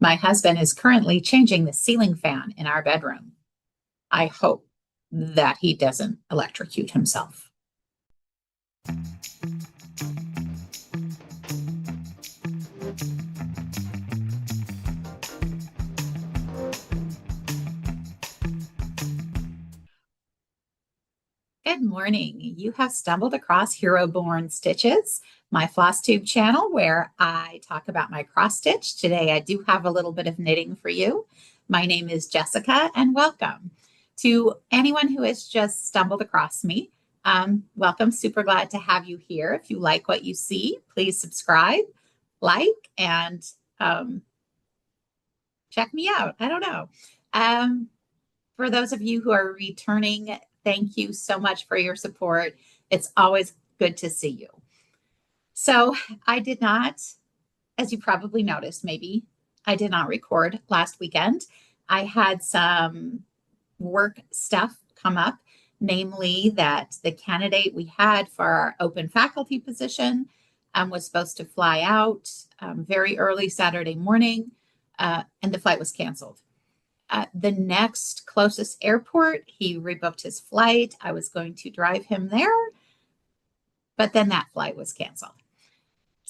My husband is currently changing the ceiling fan in our bedroom. I hope that he doesn't electrocute himself. Good morning. You have stumbled across Hero Born Stitches, my FlossTube channel where I talk about my cross stitch. Today I do have a little bit of knitting for you. My name is Jessica and welcome. To anyone who has just stumbled across me, welcome. Super glad to have you here. If you like what you see, please subscribe, like, and check me out. I don't know. For those of you who are returning, thank you so much for your support. It's always good to see you. So I did not, as you probably noticed, maybe I did not record last weekend. I had some work stuff come up, namely that the candidate we had for our open faculty position was supposed to fly out very early Saturday morning, and the flight was canceled. The next closest airport, he rebooked his flight. I was going to drive him there, but then that flight was canceled.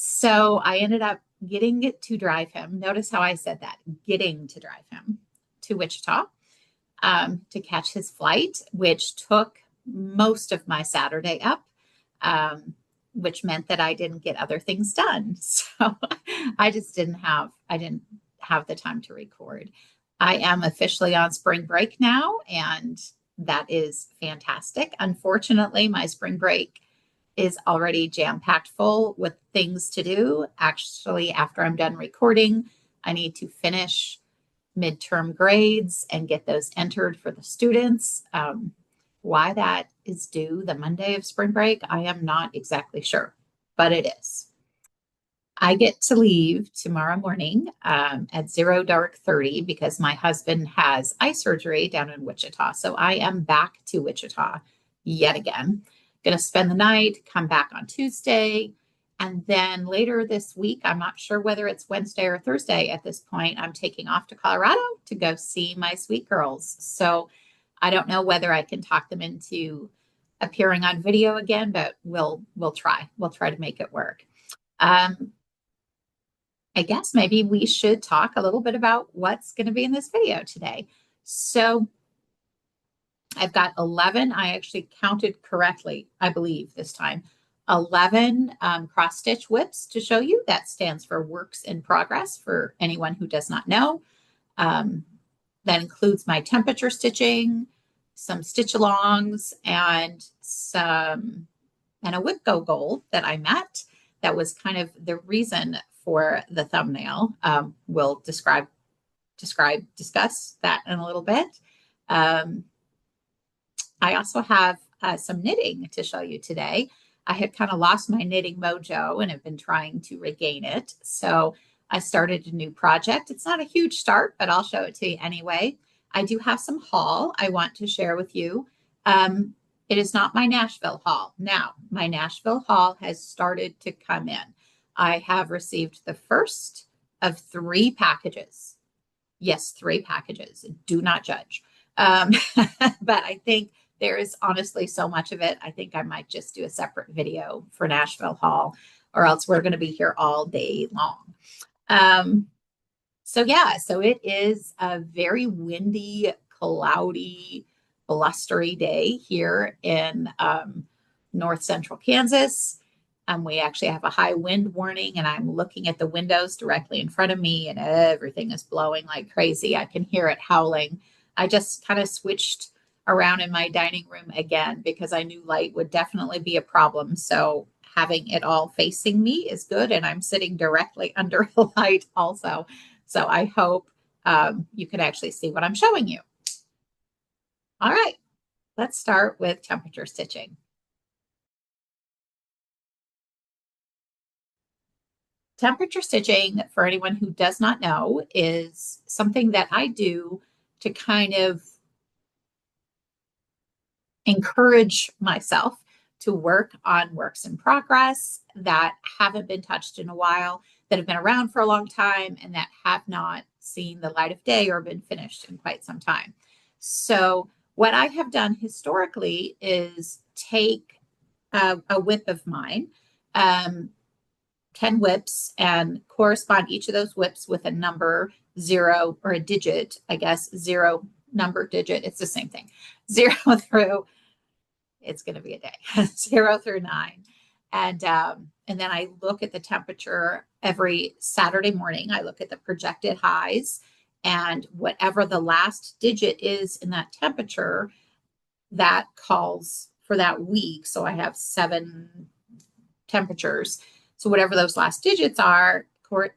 So I ended up getting to drive him. Notice how I said that, getting to drive him to Wichita to catch his flight, which took most of my Saturday up, which meant that I didn't get other things done. So I didn't have the time to record. I am officially on spring break now, and that is fantastic. Unfortunately, my spring break is already jam-packed full with things to do. Actually, after I'm done recording, I need to finish midterm grades and get those entered for the students. Why that is due the Monday of spring break, I am not exactly sure, but it is. I get to leave tomorrow morning at 00:30 because my husband has eye surgery down in Wichita. So I am back to Wichita yet again. Going to spend the night, come back on Tuesday. And then later this week, I'm not sure whether it's Wednesday or Thursday at this point, I'm taking off to Colorado to go see my sweet girls. So I don't know whether I can talk them into appearing on video again, but we'll try. We'll try to make it work. I guess maybe we should talk a little bit about what's going to be in this video today. So I've got 11, I actually counted correctly, I believe this time, 11 cross stitch whips to show you. That stands for works in progress for anyone who does not know. That includes my temperature stitching, some stitch alongs, and a WIPGO goal that I met. That was kind of the reason for the thumbnail. We'll discuss that in a little bit. I also have some knitting to show you today. I had kind of lost my knitting mojo and have been trying to regain it. So I started a new project. It's not a huge start, but I'll show it to you anyway. I do have some haul I want to share with you. It is not my Nashville haul. Now, my Nashville haul has started to come in. I have received the first of 3 packages. Yes, 3 packages. Do not judge. But I think there is honestly so much of it. I think I might just do a separate video for Nashville haul, or else we're going to be here all day long. So it is a very windy, cloudy, blustery day here in north central Kansas. We actually have a high wind warning, and I'm looking at the windows directly in front of me, and everything is blowing like crazy. I can hear it howling. I just kind of switched around in my dining room again because I knew light would definitely be a problem. So having it all facing me is good, and I'm sitting directly under a light also. So I hope you can actually see what I'm showing you. All right, let's start with temperature stitching. Temperature stitching, for anyone who does not know, is something that I do to kind of encourage myself to work on works in progress that haven't been touched in a while, that have been around for a long time, and that have not seen the light of day or been finished in quite some time. So what I have done historically is take a WIP of mine, 10 WIPs, and correspond each of those WIPs with a number, 0, or a digit, I guess, 0, number, digit. It's the same thing. 0 through, it's going to be a day, 0 through 9. And then I look at the temperature every Saturday morning. I look at the projected highs, and whatever the last digit is in that temperature, that calls for that week. So I have 7 temperatures. So whatever those last digits are,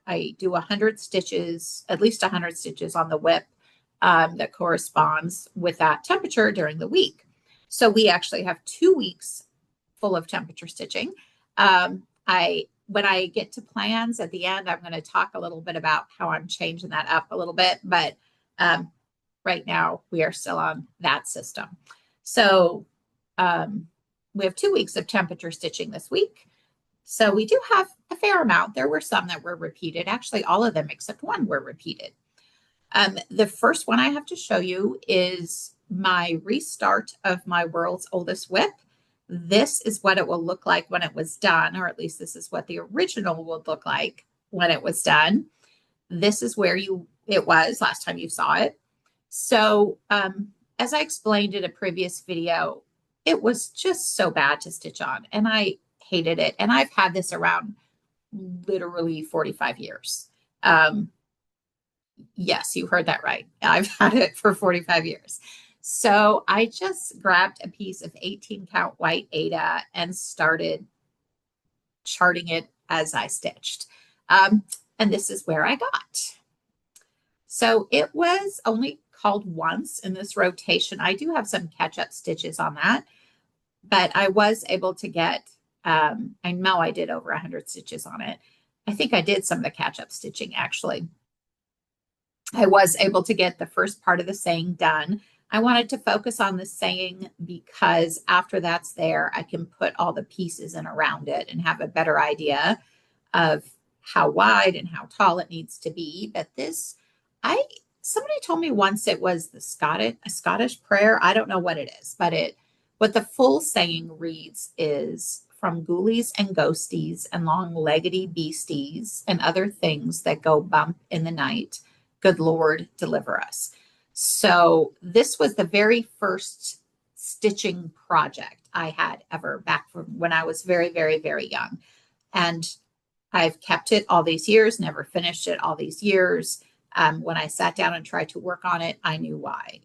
I do 100 stitches, at least 100 stitches on the WIP that corresponds with that temperature during the week. So we actually have 2 weeks full of temperature stitching. When I get to plans at the end, I'm going to talk a little bit about how I'm changing that up a little bit, but right now we are still on that system. So we have 2 weeks of temperature stitching this week. So we do have a fair amount. There were some that were repeated. Actually, all of them except one were repeated. The first one I have to show you is my restart of my world's oldest WIP. This is what it will look like when it was done, or at least this is what the original would look like when it was done. This is where it was last time you saw it. So as I explained in a previous video, it was just so bad to stitch on, and I hated it. And I've had this around literally 45 years. Yes, you heard that right. I've had it for 45 years. So I just grabbed a piece of 18 count white Aida and started charting it as I stitched. And this is where I got. So it was only called once in this rotation. I do have some catch-up stitches on that, but I was able to get, I know I did over 100 stitches on it. I think I did some of the catch-up stitching actually. I was able to get the first part of the saying done. I wanted to focus on the saying because after that's there, I can put all the pieces in around it and have a better idea of how wide and how tall it needs to be. But this, somebody told me once it was a Scottish prayer. I don't know what it is, but what the full saying reads is, from ghoulies and ghosties and long-leggedy beasties and other things that go bump in the night, good Lord, deliver us. So this was the very first stitching project I had ever, back from when I was very, very, very young. And I've kept it all these years, never finished it all these years. When I sat down and tried to work on it, I knew why.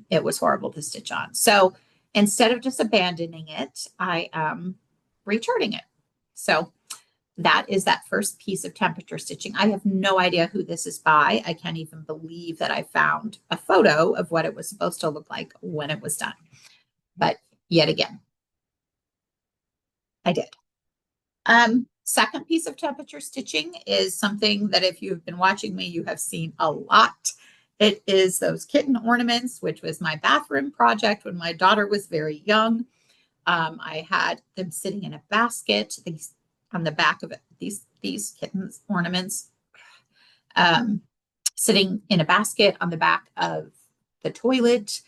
It was horrible to stitch on. So instead of just abandoning it, I am recharting it. So that is that first piece of temperature stitching. I have no idea who this is by. I can't even believe that I found a photo of what it was supposed to look like when it was done. But yet again, I did. Second piece of temperature stitching is something that if you've been watching me, you have seen a lot. It is those kitten ornaments, which was my bathroom project when my daughter was very young. I had them sitting in a basket. These on the back of it, these kittens ornaments sitting in a basket on the back of the toilet.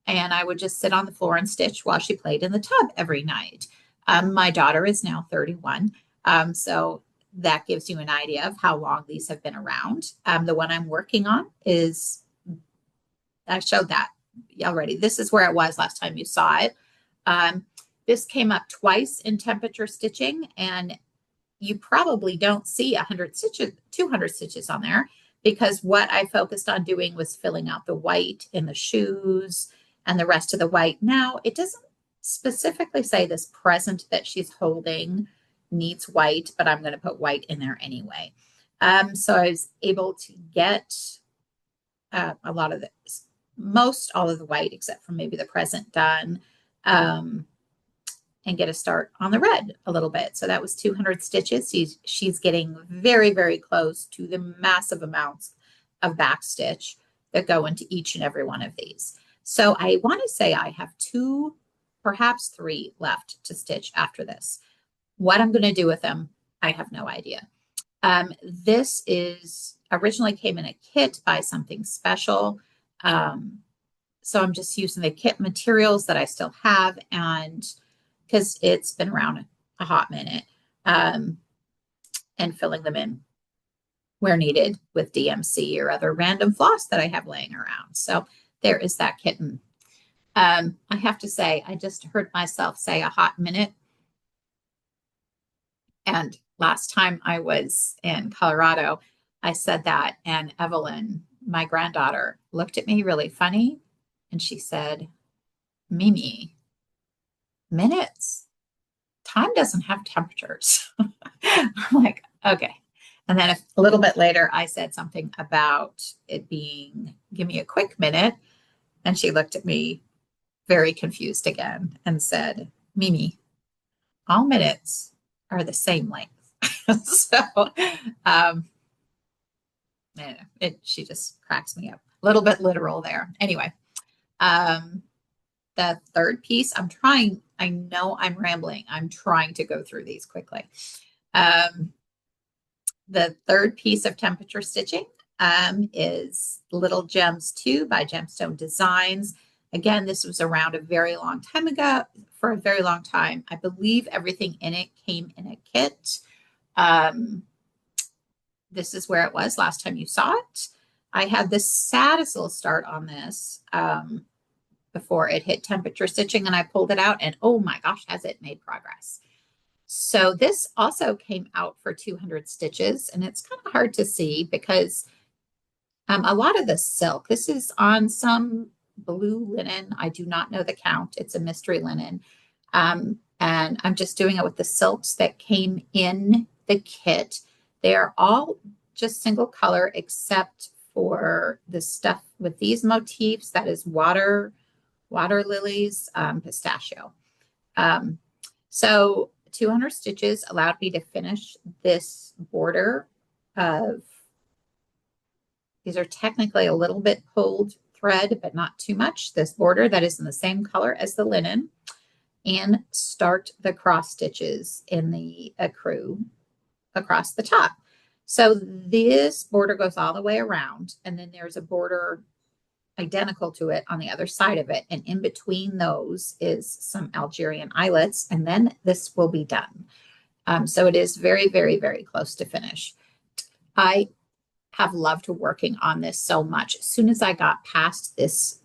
And I would just sit on the floor and stitch while she played in the tub every night. My daughter is now 31. So that gives you an idea of how long these have been around. The one I'm working on is, I showed that already. This is where it was last time you saw it. This came up twice in temperature stitching, and you probably don't see 100 stitches, 200 stitches on there, because what I focused on doing was filling out the white in the shoes and the rest of the white. Now, it doesn't specifically say this present that she's holding needs white, but I'm going to put white in there anyway. So I was able to get a lot of this, most all of the white, except for maybe the present done, and get a start on the red a little bit. So that was 200 stitches. She's getting very, very close to the massive amounts of back stitch that go into each and every one of these. So I want to say I have 2, perhaps 3 left to stitch after this. What I'm going to do with them, I have no idea. This is originally came in a kit by Something Special. So I'm just using the kit materials that I still have, and because it's been around a hot minute, and filling them in where needed with DMC or other random floss that I have laying around. So there is that kitten. I have to say, I just heard myself say a hot minute. And last time I was in Colorado, I said that, and Evelyn, my granddaughter, looked at me really funny, and she said, Mimi, minutes? Time doesn't have temperatures. I'm like, okay. And then a little bit later, I said something about it being, give me a quick minute. And she looked at me very confused again and said, Mimi, all minutes are the same length. So she just cracks me up. A little bit literal there. Anyway, the third piece, I know I'm rambling. I'm trying to go through these quickly. The third piece of temperature stitching is Little Gems 2 by Gemstone Designs. Again, this was around a very long time ago, for a very long time. I believe everything in it came in a kit. This is where it was last time you saw it. I had the saddest little start on this before it hit temperature stitching, and I pulled it out, and oh my gosh, has it made progress. So this also came out for 200 stitches, and it's kind of hard to see because a lot of the silk, this is on some blue linen. I do not know the count. It's a mystery linen. And I'm just doing it with the silks that came in the kit. They are all just single color except for the stuff with these motifs. That is water lilies, pistachio. So 200 stitches allowed me to finish this border of, these are technically a little bit pulled thread, but not too much. This border that is in the same color as the linen, and start the cross stitches in the accrue across the top. So this border goes all the way around, and then there's a border identical to it on the other side of it. And in between those is some Algerian eyelets, and then this will be done. So it is very, very, very close to finish. I have loved working on this so much. As soon as I got past this,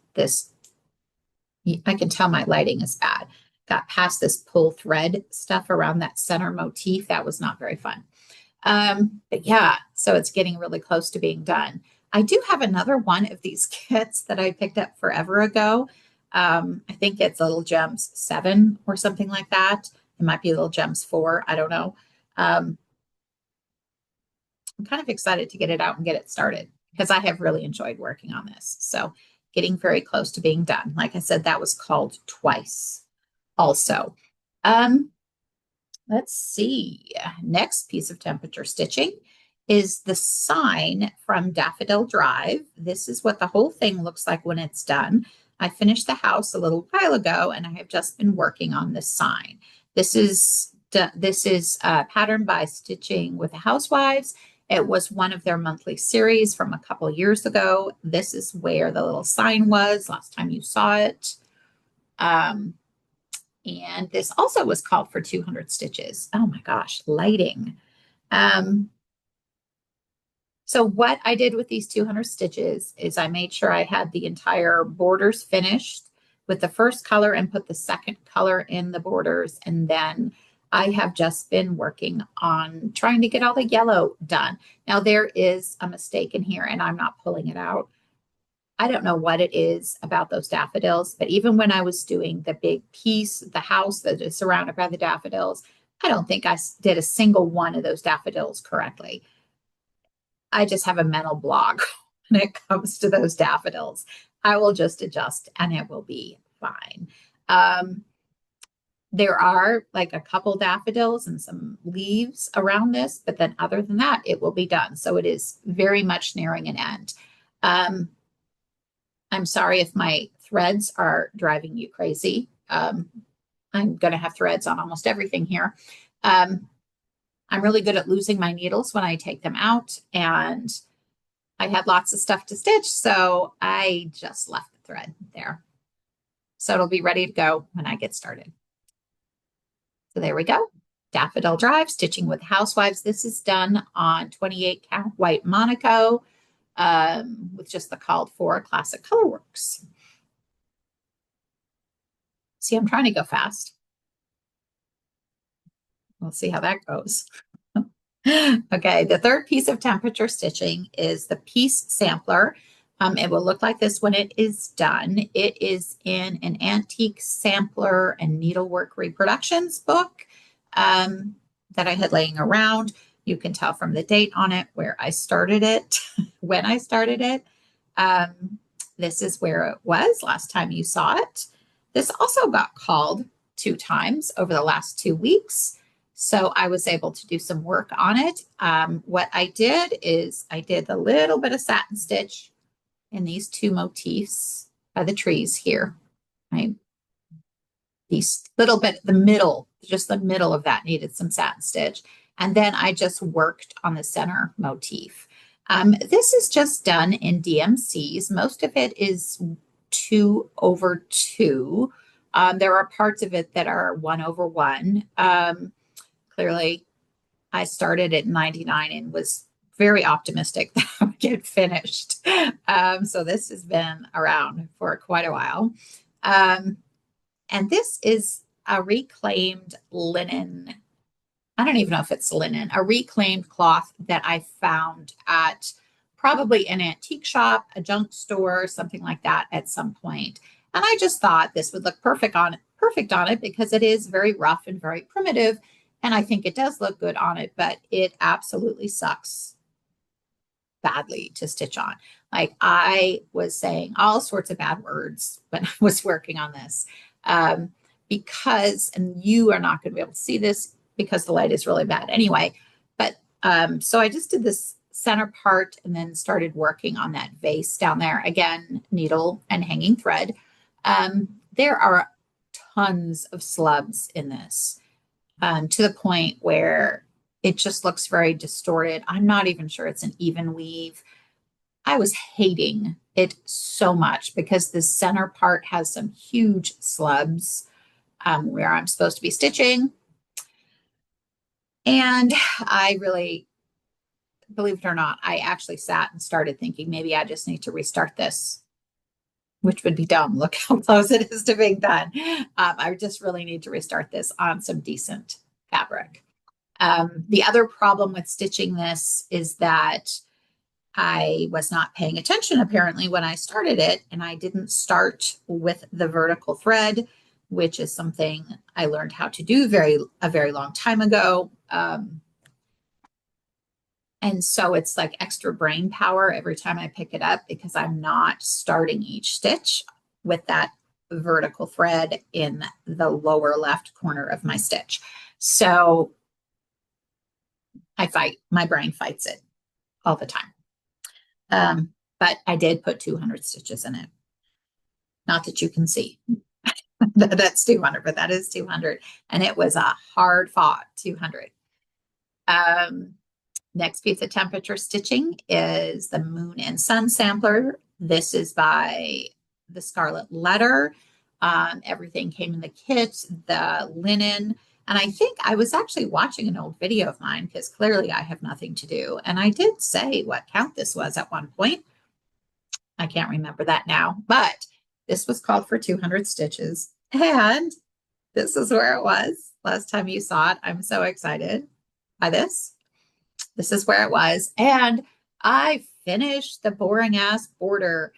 I can tell my lighting is bad. Got past this pull thread stuff around that center motif. That was not very fun. But yeah, so it's getting really close to being done. I do have another one of these kits that I picked up forever ago. I think it's Little Gems 7 or something like that. It might be Little Gems 4. I don't know. I'm kind of excited to get it out and get it started because I have really enjoyed working on this. So getting very close to being done. Like I said, that was called twice also. Let's see. Next piece of temperature stitching is the sign from Daffodil Drive. This is what the whole thing looks like when it's done. I finished the house a little while ago, and I have just been working on this sign. This is patterned by Stitching with the Housewives. It was one of their monthly series from a couple years ago. This is where the little sign was last time you saw it. And this also was called for 200 stitches. Oh my gosh, lighting. So what I did with these 200 stitches is I made sure I had the entire borders finished with the first color and put the second color in the borders. And then I have just been working on trying to get all the yellow done. Now there is a mistake in here, and I'm not pulling it out. I don't know what it is about those daffodils, but even when I was doing the big piece, the house that is surrounded by the daffodils, I don't think I did a single one of those daffodils correctly. I just have a mental block when it comes to those daffodils. I will just adjust and it will be fine. There are like a couple daffodils and some leaves around this, but then other than that, it will be done. So it is very much nearing an end. I'm sorry if my threads are driving you crazy. I'm going to have threads on almost everything here. I I'm really good at losing my needles when I take them out, and I had lots of stuff to stitch, so I just left the thread there. So it'll be ready to go when I get started. So there we go. Daffodil Drive, stitching with Housewives. This is done on 28 count white Monaco with just the called for Classic Colorworks. See, I'm trying to go fast. We'll see how that goes. Okay, the third piece of temperature stitching is the piece sampler. It will look like this when it is done. It is in an Antique Sampler and Needlework Reproductions book that I had laying around. You can tell from the date on it where I started it, when I started it. This is where it was last time you saw it. This also got called 2 times over the last 2 weeks. So I was able to do some work on it. What I did is I did a little bit of satin stitch in these 2 motifs by the trees here. Right? These little bit, the middle, just the middle of that needed some satin stitch. And then I just worked on the center motif. This is just done in DMCs. Most of it is 2/2. There are parts of it that are 1/1. Clearly, I started at 99 and was very optimistic that I would get finished. So this has been around for quite a while. And this is a reclaimed linen. I don't even know if it's linen, a reclaimed cloth that I found at probably an antique shop, a junk store, something like that at some point. And I just thought this would look perfect on it because it is very rough and very primitive. And I think it does look good on it, but it absolutely sucks badly to stitch on. Like, I was saying all sorts of bad words when I was working on this because, and you are not going to be able to see this because the light is really bad anyway. But so I just did this center part and then started working on that vase down there. Again, needle and hanging thread. There are tons of slubs in this. To the point where it just looks very distorted. I'm not even sure it's an even weave. I was hating it so much because the center part has some huge slubs where I'm supposed to be stitching. And I really, believe it or not, I actually sat and started thinking maybe I just need to restart this, which would be dumb. Look how close it is to being done. I just really need to restart this on some decent fabric. The other problem with stitching this is that I was not paying attention apparently when I started it, and I didn't start with the vertical thread, which is something I learned how to do a very long time ago. And so it's like extra brain power every time I pick it up because I'm not starting each stitch with that vertical thread in the lower left corner of my stitch. So my brain fights it all the time. But I did put 200 stitches in it. Not that you can see. That's 200, but that is 200. And it was a hard fought 200. Next piece of temperature stitching is the Moon and Sun sampler. This is by the Scarlett Letter. Everything came in the kit, the linen. And I think I was actually watching an old video of mine because clearly I have nothing to do. And I did say what count this was at one point. I can't remember that now, but this was called for 200 stitches. And this is where it was last time you saw it. I'm so excited by this. This is where it was. And I finished the boring ass border,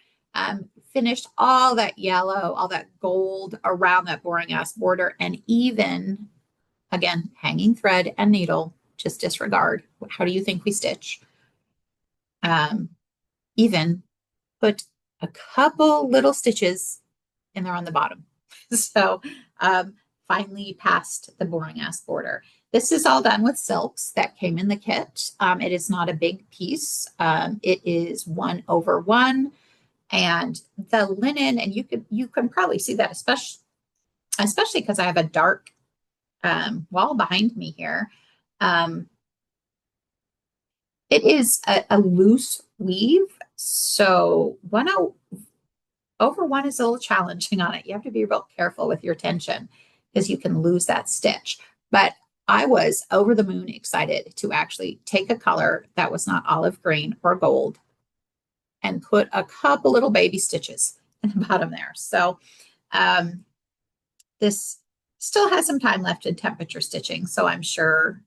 finished all that yellow, all that gold around that boring ass border, and even, again, hanging thread and needle, just disregard. How do you think we stitch? Even put a couple little stitches in there on the bottom. So finally passed the boring ass border. This is all done with silks that came in the kit. It is not a big piece. It is 1/1. And the linen, and you can probably see that, especially because I have a dark wall behind me here. It is a loose weave, so over one is a little challenging on it. You have to be real careful with your tension because you can lose that stitch. But I was over the moon excited to actually take a color that was not olive green or gold and put a couple little baby stitches in the bottom there. So this still has some time left in temperature stitching. So I'm sure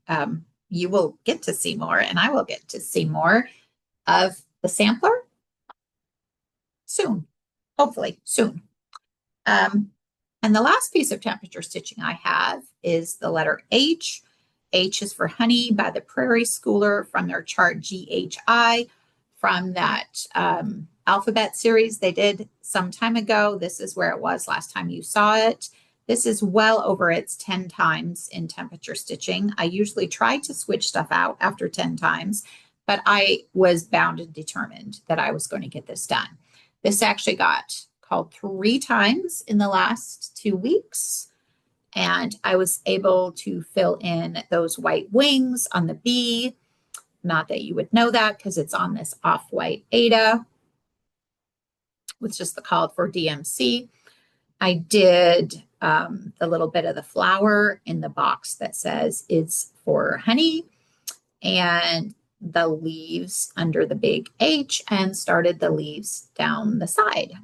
you will get to see more, and I will get to see more of the sampler soon, hopefully soon. And the last piece of temperature stitching I have is the letter H. H is for Honey by the Prairie Schooler from their chart GHI from that alphabet series they did some time ago. This is where it was last time you saw it. This is well over its 10 times in temperature stitching. I usually try to switch stuff out after 10 times, but I was bound and determined that I was going to get this done. This actually got called 3 times in the last 2 weeks. And I was able to fill in those white wings on the bee. Not that you would know that because it's on this off-white Ada with just the called for DMC. I did the little bit of the flower in the box that says it's for honey and the leaves under the big H and started the leaves down the side.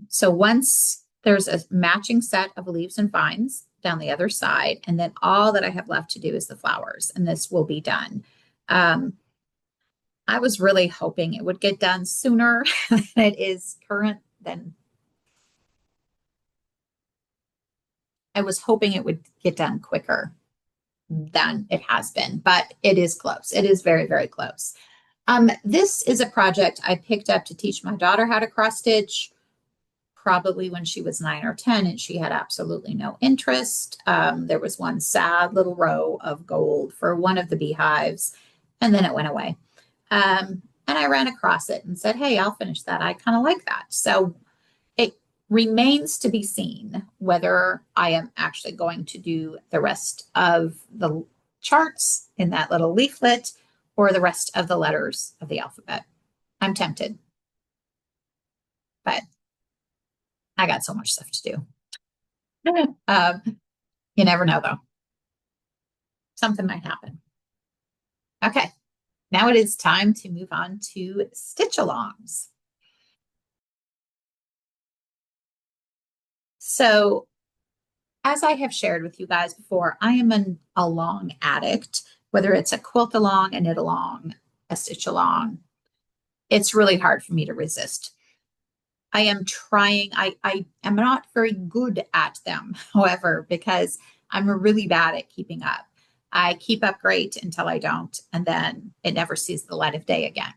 So once there's a matching set of leaves and vines down the other side, and then all that I have left to do is the flowers, and this will be done. I was really hoping it would get done sooner than it is current. Then I was hoping it would get done quicker than it has been, but it is close. It is very, very close. This is a project I picked up to teach my daughter how to cross stitch probably when she was 9 or 10, and she had absolutely no interest. There was one sad little row of gold for one of the beehives, and then it went away. And I ran across it and said, hey, I'll finish that. I kind of like that. So it remains to be seen whether I am actually going to do the rest of the charts in that little leaflet or the rest of the letters of the alphabet. I'm tempted, but I got so much stuff to do. You never know, though. Something might happen. Okay, now it is time to move on to stitch-alongs. So as I have shared with you guys before, I am an along addict, whether it's a quilt along, a knit along, a stitch along. It's really hard for me to resist. I am trying. I am not very good at them, however, because I'm really bad at keeping up. I keep up great until I don't, and then it never sees the light of day again.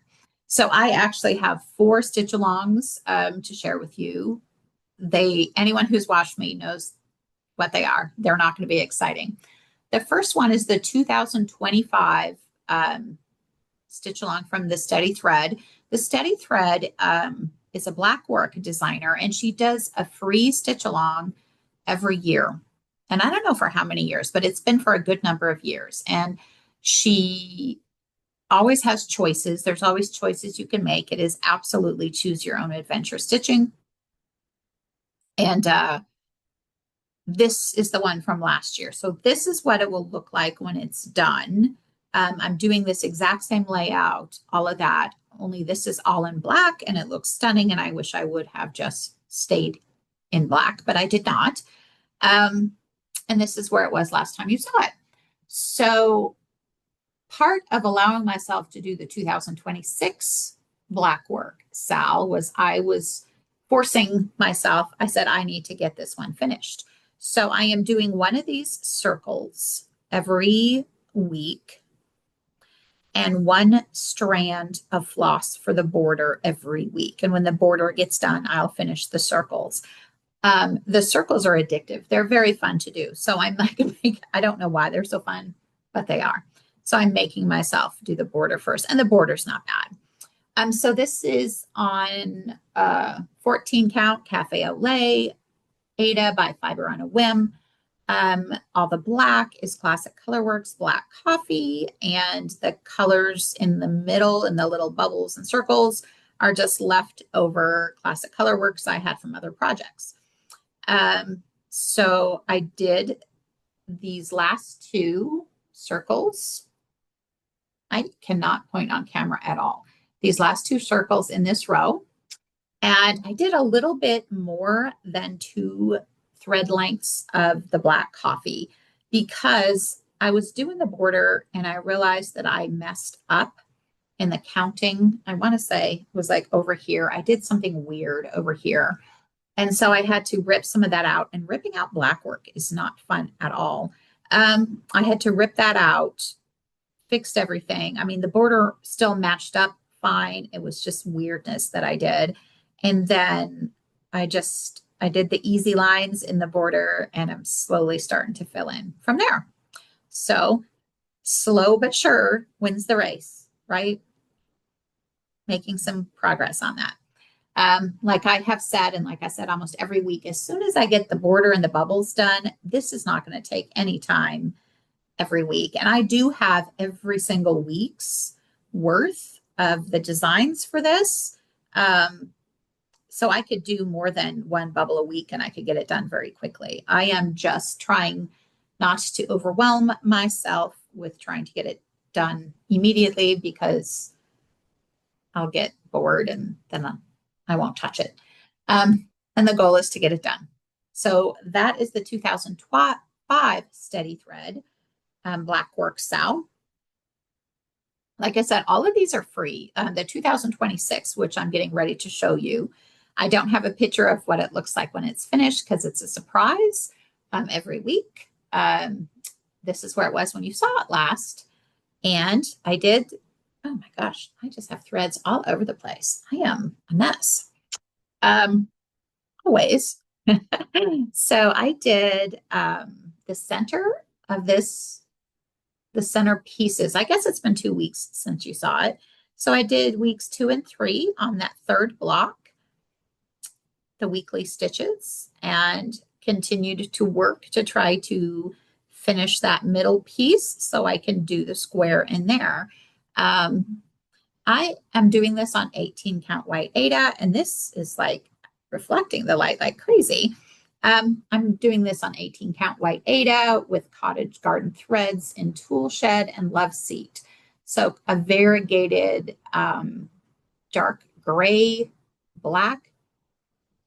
So I actually have 4 stitch alongs to share with you. Anyone who's watched me knows what they are. They're not going to be exciting. The first one is the 2025 stitch along from the Steady Thread. The Steady Thread is a Blackwork designer, and she does a free stitch along every year. And I don't know for how many years, but it's been for a good number of years. And she always has choices. There's always choices you can make. It is absolutely choose your own adventure stitching. And this is the one from last year. So this is what it will look like when it's done. I'm doing this exact same layout, all of that, only this is all in black and it looks stunning. And I wish I would have just stayed in black, but I did not. And this is where it was last time you saw it. So part of allowing myself to do the 2026 Blackwork SAL was I was forcing myself. I said, I need to get this one finished. So I am doing one of these circles every week and one strand of floss for the border every week. And when the border gets done, I'll finish the circles. The circles are addictive. They're very fun to do. So I'm like, I don't know why they're so fun, but they are. So I'm making myself do the border first, and the border's not bad. So this is on 14 count Cafe au Lait, Ada by Fiber on a Whim. All the black is Classic Colorworks Black Coffee, and the colors in the middle and the little bubbles and circles are just leftover Classic Colorworks I had from other projects. So I did these last two circles. I cannot point on camera at all. These last two circles in this row. And I did a little bit more than 2 thread lengths of the black coffee because I was doing the border and I realized that I messed up in the counting. I want to say it was like over here. I did something weird over here. And so I had to rip some of that out, and ripping out Blackwork is not fun at all. I had to rip that out, fixed everything. I mean, the border still matched up fine. It was just weirdness that I did. And then I did the easy lines in the border, and I'm slowly starting to fill in from there. So slow but sure wins the race, right? Making some progress on that. Like I have said, and like I said, almost every week, as soon as I get the border and the bubbles done, this is not going to take any time every week. And I do have every single week's worth of the designs for this. So I could do more than 1 bubble a week and I could get it done very quickly. I am just trying not to overwhelm myself with trying to get it done immediately because I'll get bored and then I won't touch it. And the goal is to get it done. So that is the 2005 Steady Thread Blackwork SAL. Like I said, all of these are free. The 2026, which I'm getting ready to show you, I don't have a picture of what it looks like when it's finished because it's a surprise every week. This is where it was when you saw it last. And I did, oh my gosh, I just have threads all over the place. I am a mess. Always. So I did the center of this, the center pieces. I guess it's been 2 weeks since you saw it. So I did weeks 2 and 3 on that third block, the weekly stitches, and continued to work to try to finish that middle piece so I can do the square in there. I am doing this on 18 count white Aida, and this is like reflecting the light like crazy. I'm doing this on 18 count white Aida with cottage garden threads in tool shed and love seat. So a variegated dark gray, black,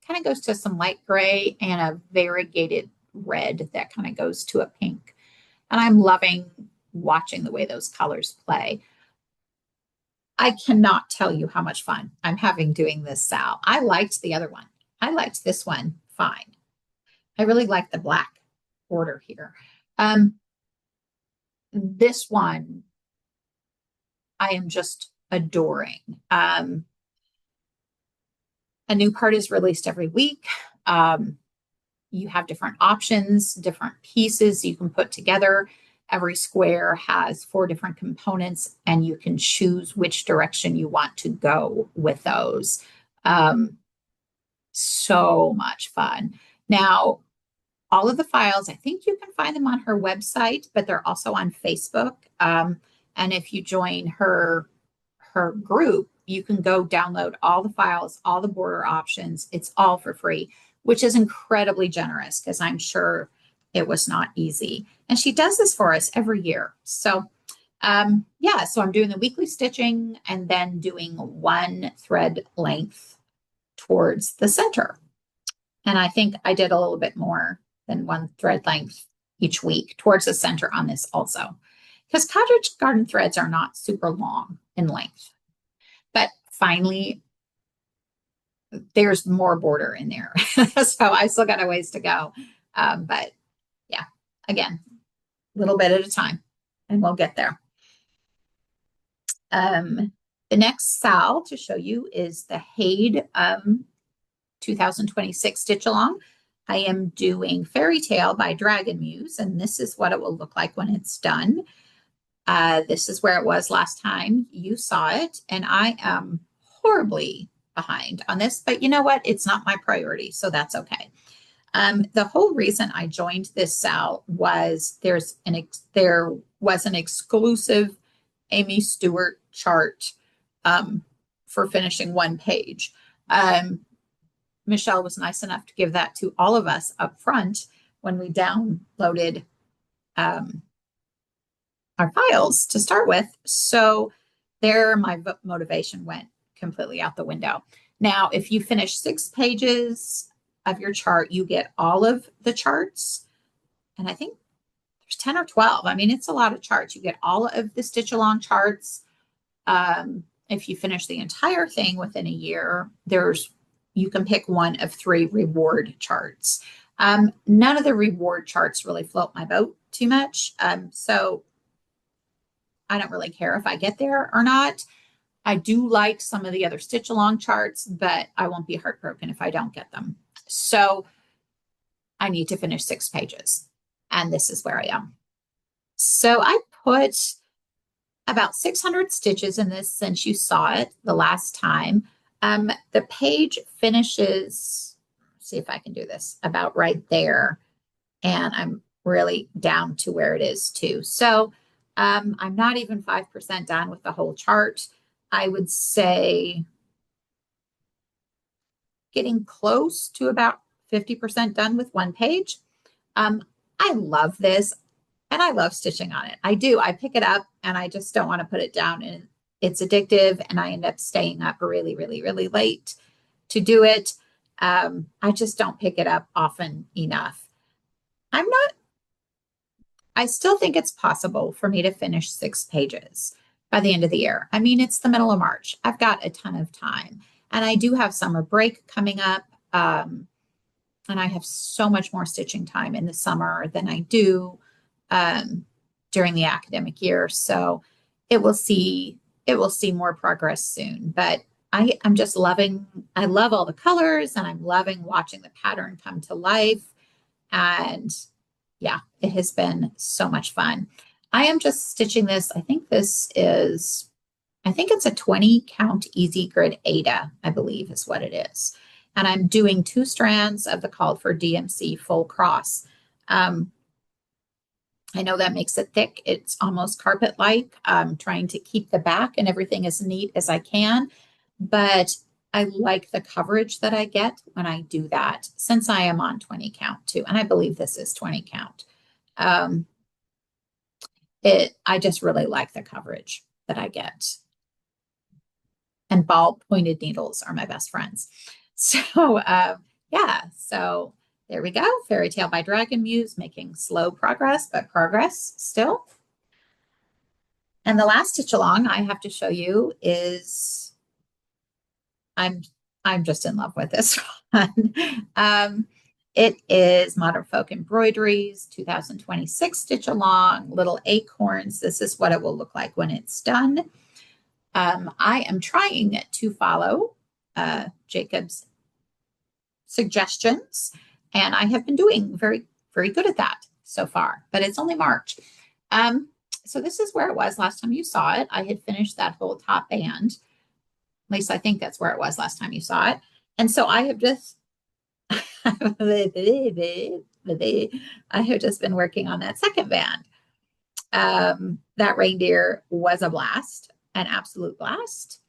kind of goes to some light gray, and a variegated red that kind of goes to a pink. And I'm loving watching the way those colors play. I cannot tell you how much fun I'm having doing this SAL. I liked the other one. I liked this one fine. I really like the black border here. This one I am just adoring. A new part is released every week. You have different options, different pieces you can put together. Every square has 4 different components, and you can choose which direction you want to go with those. So much fun. Now, all of the files, I think you can find them on her website, but they're also on Facebook. And if you join her group, you can go download all the files, all the border options. It's all for free, which is incredibly generous because I'm sure it was not easy. And she does this for us every year. So yeah, so I'm doing the weekly stitching and then doing 1 thread length towards the center. And I think I did a little bit more than 1 thread length each week towards the center on this also, because cottage garden threads are not super long in length. But finally, there's more border in there. So I still got a ways to go. But yeah, again, a little bit at a time and we'll get there. The next SAL to show you is the Hade 2026 Stitch Along. I am doing Fairytale by Dragon Muse, and this is what it will look like when it's done. This is where it was last time you saw it, and I am horribly behind on this, but you know what? It's not my priority, so that's okay. The whole reason I joined this SAL was there was an exclusive Amy Stewart chart for finishing one page. Michelle was nice enough to give that to all of us up front when we downloaded our files to start with. So there, my motivation went completely out the window. Now, if you finish 6 pages of your chart, you get all of the charts. And I think there's 10 or 12. I mean, it's a lot of charts. You get all of the stitch along charts. If you finish the entire thing within a year, you can pick one of 3 reward charts. None of the reward charts really float my boat too much. So I don't really care if I get there or not. I do like some of the other stitch along charts, but I won't be heartbroken if I don't get them. So I need to finish 6 pages, and this is where I am. So I put about 600 stitches in this since you saw it the last time. The page finishes, see if I can do this, about right there. And I'm really down to where it is too. So I'm not even 5% done with the whole chart. I would say getting close to about 50% done with one page. I love this and I love stitching on it. I do. I pick it up and I just don't want to put it down, and it's addictive, and I end up staying up really, really, really late to do it. I just don't pick it up often enough. I still think it's possible for me to finish 6 pages by the end of the year. I mean, it's the middle of March. I've got a ton of time, and I do have summer break coming up. And I have so much more stitching time in the summer than I do during the academic year. So it will see more progress soon. But I'm just I love all the colors, and I'm loving watching the pattern come to life. And yeah, it has been so much fun. I am just stitching this. I think it's a 20 count easy grid Ada, I believe is what it is. And I'm doing 2 strands of the called for DMC full cross. I know that makes it thick. It's almost carpet-like. I'm trying to keep the back and everything as neat as I can, but I like the coverage that I get when I do that, since I am on 20 count too. And I believe this is 20 count. I just really like the coverage that I get. And ball pointed needles are my best friends. So yeah, so there we go. Fairytale by Dragon Muse, making slow progress, but progress still. And the last stitch along I have to show you is, I'm just in love with this one. It is Modern Folk Embroideries 2026 stitch along, little acorns. This is what it will look like when it's done. I am trying to follow Jacob's suggestions, and I have been doing very, very good at that so far, but it's only March. So this is where it was last time you saw it. I had finished that whole top band. At least I think that's where it was last time you saw it. And so I have just, I have just been working on that second band. That reindeer was a blast, an absolute blast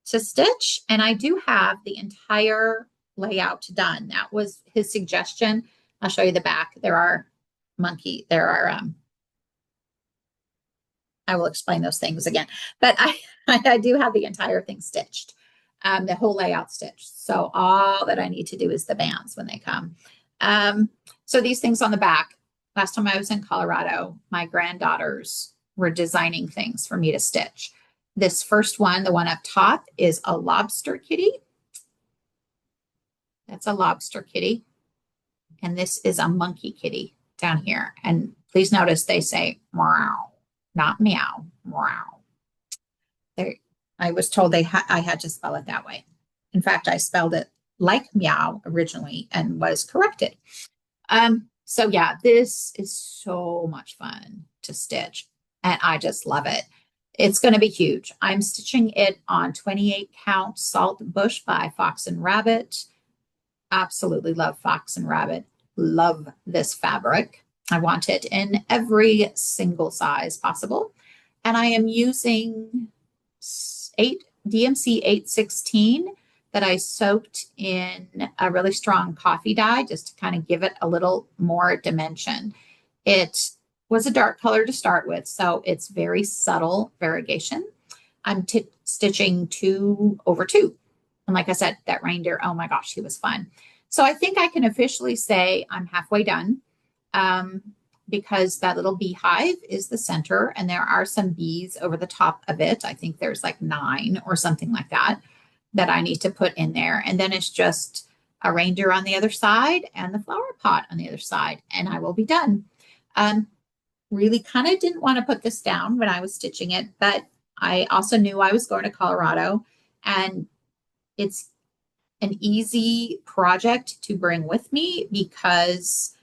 to stitch. And I do have the entire layout done. That was his suggestion. I'll show you the back. I will explain those things again, but I do have the entire thing stitched, the whole layout stitched. So all that I need to do is the bands when they come. So these things on the back, last time I was in Colorado, my granddaughters were designing things for me to stitch. This first one, the one up top, is a lobster kitty. That's a lobster kitty. And this is a monkey kitty down here. And please notice they say meow, not meow, meow. I was told I had to spell it that way. In fact, I spelled it like meow originally and was corrected. So yeah, this is so much fun to stitch, and I just love it. It's going to be huge. I'm stitching it on 28 count Salt Bush by Fox and Rabbit. Absolutely love Fox and Rabbit. Love this fabric. I want it in every single size possible. And I am using 8 DMC 816 that I soaked in a really strong coffee dye just to kind of give it a little more dimension. It was a dark color to start with, so it's very subtle variegation. I'm stitching 2 over 2. And like I said, that reindeer, oh my gosh, he was fun. So I think I can officially say I'm halfway done, because that little beehive is the center and there are some bees over the top of it. I think there's like 9 or something like that that I need to put in there. And then it's just a reindeer on the other side and the flower pot on the other side, and I will be done. Really kind of didn't want to put this down when I was stitching it, but I also knew I was going to Colorado, and it's an easy project to bring with me because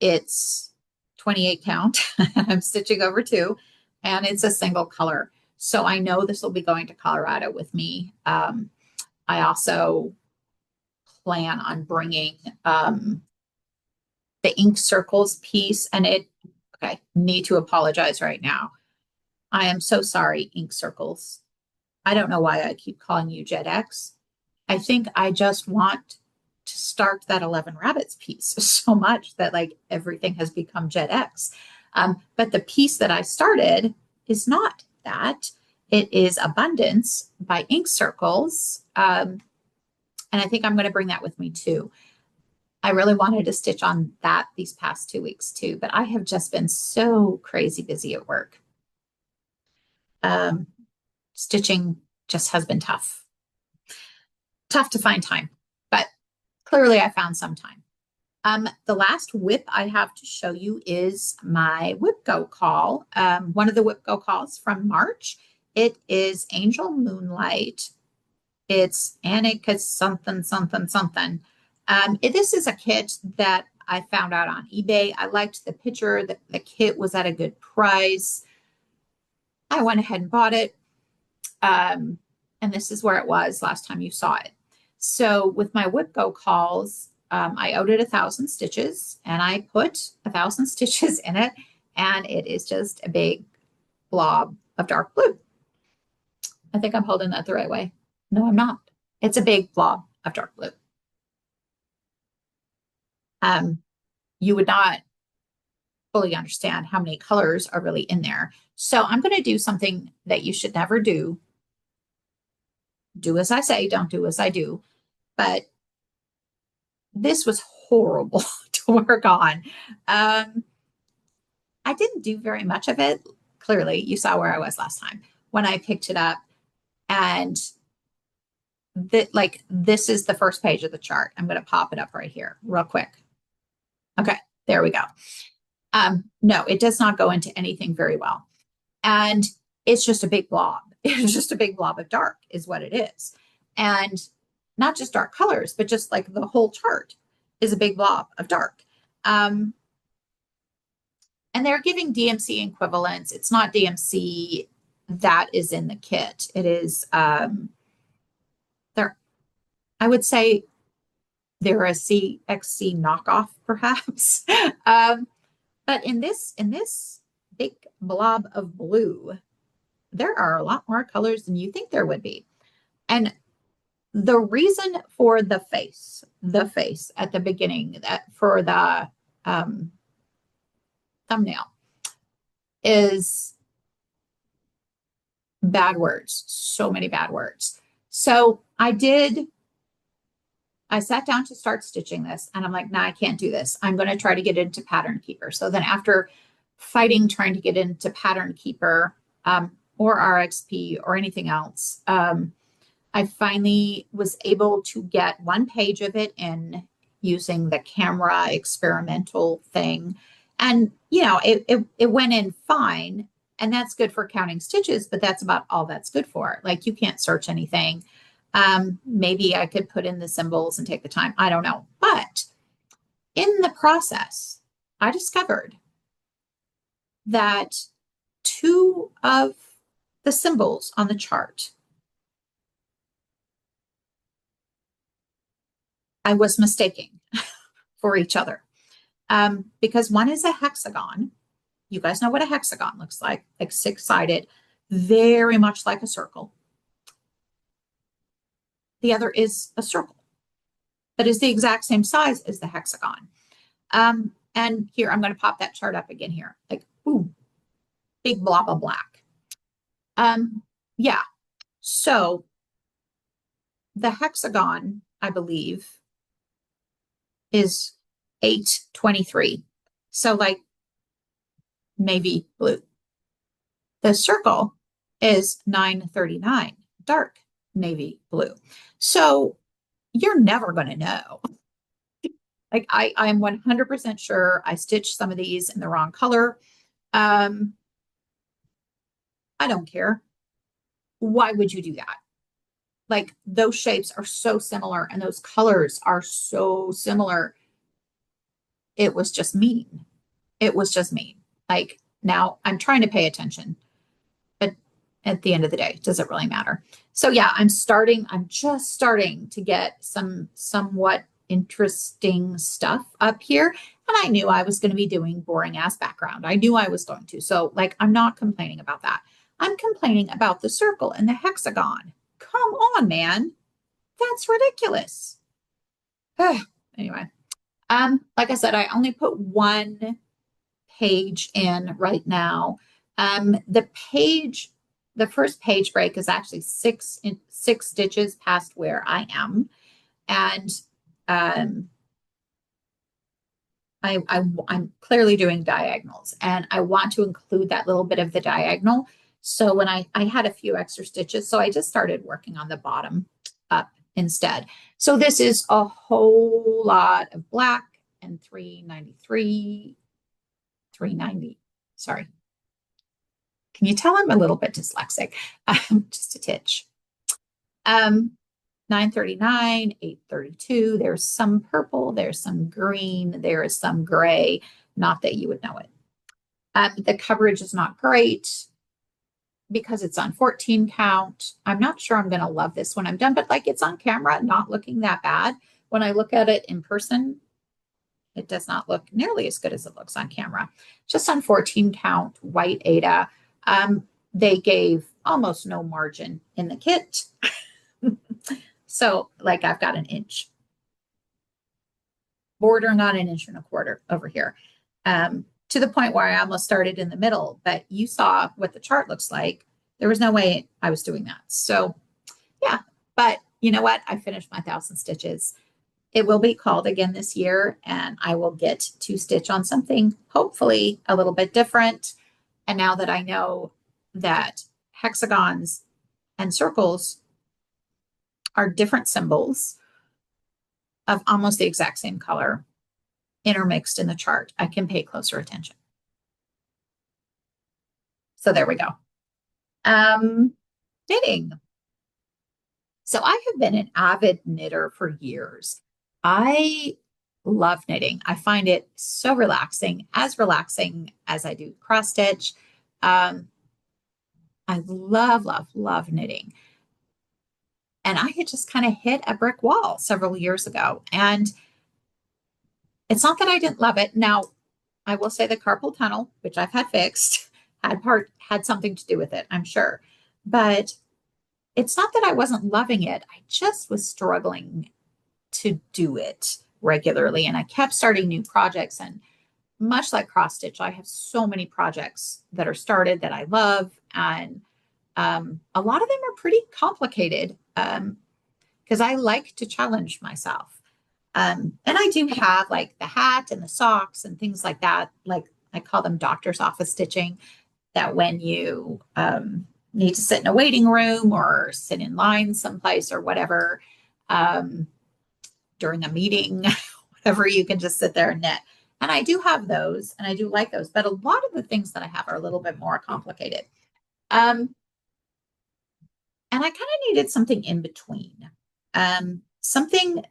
it's 28 count. I'm stitching over 2, and it's a single color. So I know this will be going to Colorado with me. I also plan on bringing the ink circles piece, and okay, need to apologize right now. I am so sorry, ink circles. I don't know why I keep calling you JedX. I think I just want to start that 11 rabbits piece so much that like everything has become JedX. But the piece that I started is not that. It is Abundance by Ink Circles. And I think I'm going to bring that with me too. I really wanted to stitch on that these past 2 weeks too, but I have just been so crazy busy at work. Stitching just has been tough. Tough to find time, but clearly I found some time. The last WIP I have to show you is my WIPGO call. One of the WIPGO calls from March. It is Angel Moonlight. It's Ankicoleman something, something, something. This is a kit that I found out on eBay. I liked the picture. The kit was at a good price. I went ahead and bought it. And this is where it was last time you saw it. So with my WIPGO calls, I owed it 1,000 stitches, and I put 1,000 stitches in it, and it is just a big blob of dark blue. I think I'm holding that the right way. No, I'm not. It's a big blob of dark blue. You would not fully understand how many colors are really in there. So I'm going to do something that you should never do. Do as I say, don't do as I do. But this was horrible to work on. I didn't do very much of it. Clearly, you saw where I was last time when I picked it up. And this is the first page of the chart. I'm going to pop it up right here real quick. Okay, there we go. No, it does not go into anything very well. And it's just a big blob. It's just a big blob of dark is what it is. And not just dark colors, but just like the whole chart is a big blob of dark. And they're giving DMC equivalents. It's not DMC that is in the kit. It is, I would say they're a CXC knockoff, perhaps. But in this big blob of blue, there are a lot more colors than you think there would be. And the reason for the face at the beginning for the thumbnail is bad words, so many bad words. So I sat down to start stitching this, and I'm like, nah, I can't do this. I'm going to try to get into Pattern Keeper. So then after fighting, trying to get into Pattern Keeper or RXP or anything else, I finally was able to get one page of it in using the camera experimental thing. And, you know, it went in fine. And that's good for counting stitches, but that's about all that's good for. Like, you can't search anything. Maybe I could put in the symbols and take the time. I don't know. But in the process, I discovered that 2 of the symbols on the chart I was mistaking for each other. Because one is a hexagon. You guys know what a hexagon looks like 6-sided, very much like a circle. The other is a circle that is the exact same size as the hexagon. And here, I'm going to pop that chart up again here. Like, ooh, big blob of black. Yeah. So the hexagon, I believe, is 823. So like navy blue. The circle is 939, dark navy blue. So you're never going to know. Like I'm 100% sure I stitched some of these in the wrong color. I don't care. Why would you do that? Like those shapes are so similar and those colors are so similar. It was just mean. It was just mean. Like now I'm trying to pay attention, but at the end of the day, does it really matter? So yeah, I'm just starting to get some somewhat interesting stuff up here. And I knew I was going to be doing boring ass background. I knew I was going to. So like, I'm not complaining about that. I'm complaining about the circle and the hexagon. Come on, man. That's ridiculous. Anyway, like I said, I only put one page in right now. The first page break is actually six stitches past where I am. And I'm clearly doing diagonals and I want to include that little bit of the diagonal. So when I had a few extra stitches, so I just started working on the bottom up instead. So this is a whole lot of black and 393, 390, sorry. Can you tell I'm a little bit dyslexic? Just a titch. 939, 832. There's some purple, there's some green, there is some gray. Not that you would know it. The coverage is not great because it's on 14 count. I'm not sure I'm going to love this when I'm done, but like it's on camera, not looking that bad. When I look at it in person, it does not look nearly as good as it looks on camera. Just on 14 count, white Aida. They gave almost no margin in the kit. So like I've got an inch, bordering on an inch and a quarter over here, to the point where I almost started in the middle, but you saw what the chart looks like. There was no way I was doing that. So yeah, but you know what? I finished my 1,000 stitches. It will be called again this year and I will get to stitch on something hopefully a little bit different. And now that I know that hexagons and circles are different symbols of almost the exact same color intermixed in the chart, I can pay closer attention. So there we go. Knitting. So I have been an avid knitter for years. I love knitting. I find it so relaxing as I do cross stitch. I love, love, love knitting. And I had just kind of hit a brick wall several years ago. And it's not that I didn't love it. Now, I will say the carpal tunnel, which I've had fixed, had something to do with it, I'm sure. But it's not that I wasn't loving it. I just was struggling to do it regularly. And I kept starting new projects. And much like cross stitch, I have so many projects that are started that I love. And a lot of them are pretty complicated because I like to challenge myself. And I do have like the hat and the socks and things like that. Like I call them doctor's office stitching, that when you need to sit in a waiting room or sit in line someplace or whatever, during a meeting, whatever, you can just sit there and knit. And I do have those and I do like those, but a lot of the things that I have are a little bit more complicated. And I kind of needed something in between, something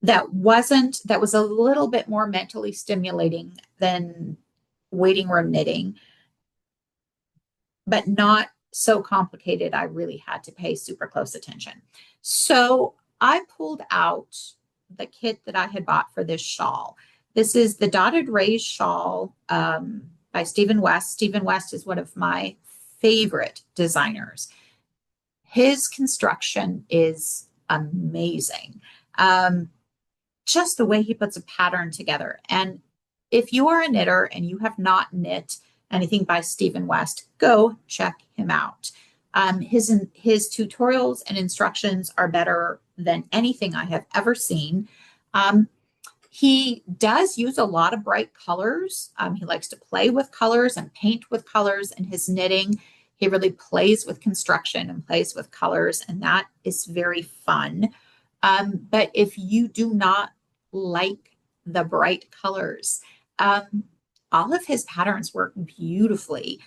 that was a little bit more mentally stimulating than waiting room knitting, but not so complicated I really had to pay super close attention. So I pulled out the kit that I had bought for this shawl. This is the Dotted Rays shawl by Stephen West. Stephen West is one of my favorite designers. His construction is amazing. Just the way he puts a pattern together. And if you are a knitter and you have not knit anything by Stephen West, go check him out. His tutorials and instructions are better than anything I have ever seen. He does use a lot of bright colors. He likes to play with colors and paint with colors in his knitting. He really plays with construction and plays with colors, and that is very fun. But if you do not like the bright colors, all of his patterns work beautifully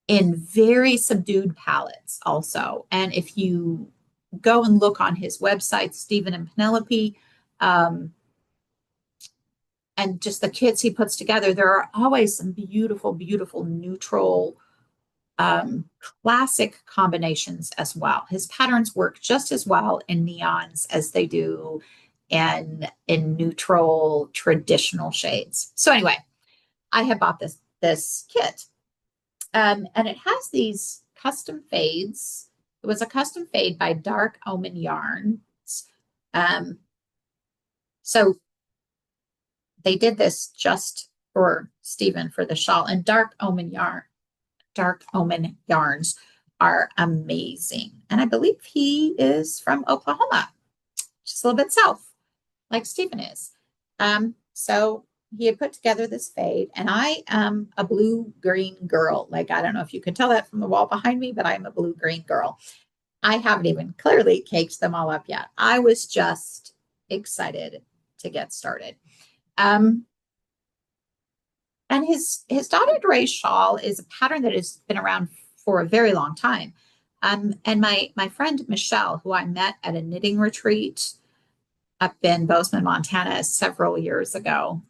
in very subdued palettes also. And if you go and look on his website, Stephen and Penelope, and just the kits he puts together, there are always some beautiful, beautiful neutral classic combinations as well. His patterns work just as well in neons as they do in neutral traditional shades. So anyway, I have bought this kit. And it has these custom fades. It was a custom fade by Dark Omen Yarns. So they did this just for Stephen for the shawl, and Dark Omen Yarns are amazing. And I believe he is from Oklahoma, just a little bit south, like Stephen is. So he had put together this fade, and I am a blue-green girl. Like, I don't know if you can tell that from the wall behind me, but I'm a blue-green girl. I haven't even clearly caked them all up yet. I was just excited to get started. And his Dotted Ray shawl is a pattern that has been around for a very long time. And my friend Michelle, who I met at a knitting retreat up in Bozeman, Montana, several years ago,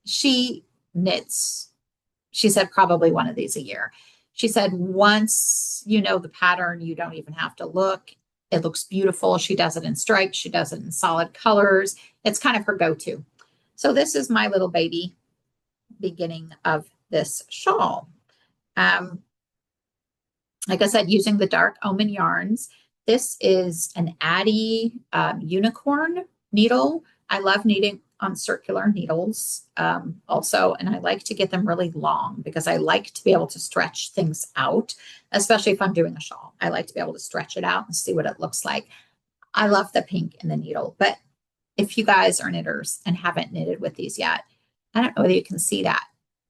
she knits, she said, probably one of these a year. She said, once you know the pattern, you don't even have to look. It looks beautiful. She does it in stripes. She does it in solid colors. It's kind of her go-to. So this is my little baby beginning of this shawl. Like I said, using the Dark Omen yarns. This is an Addie unicorn needle. I love knitting on circular needles also, and I like to get them really long because I like to be able to stretch things out, especially if I'm doing a shawl. I like to be able to stretch it out and see what it looks like. I love the pink in the needle, but if you guys are knitters and haven't knitted with these yet, I don't know whether you can see that,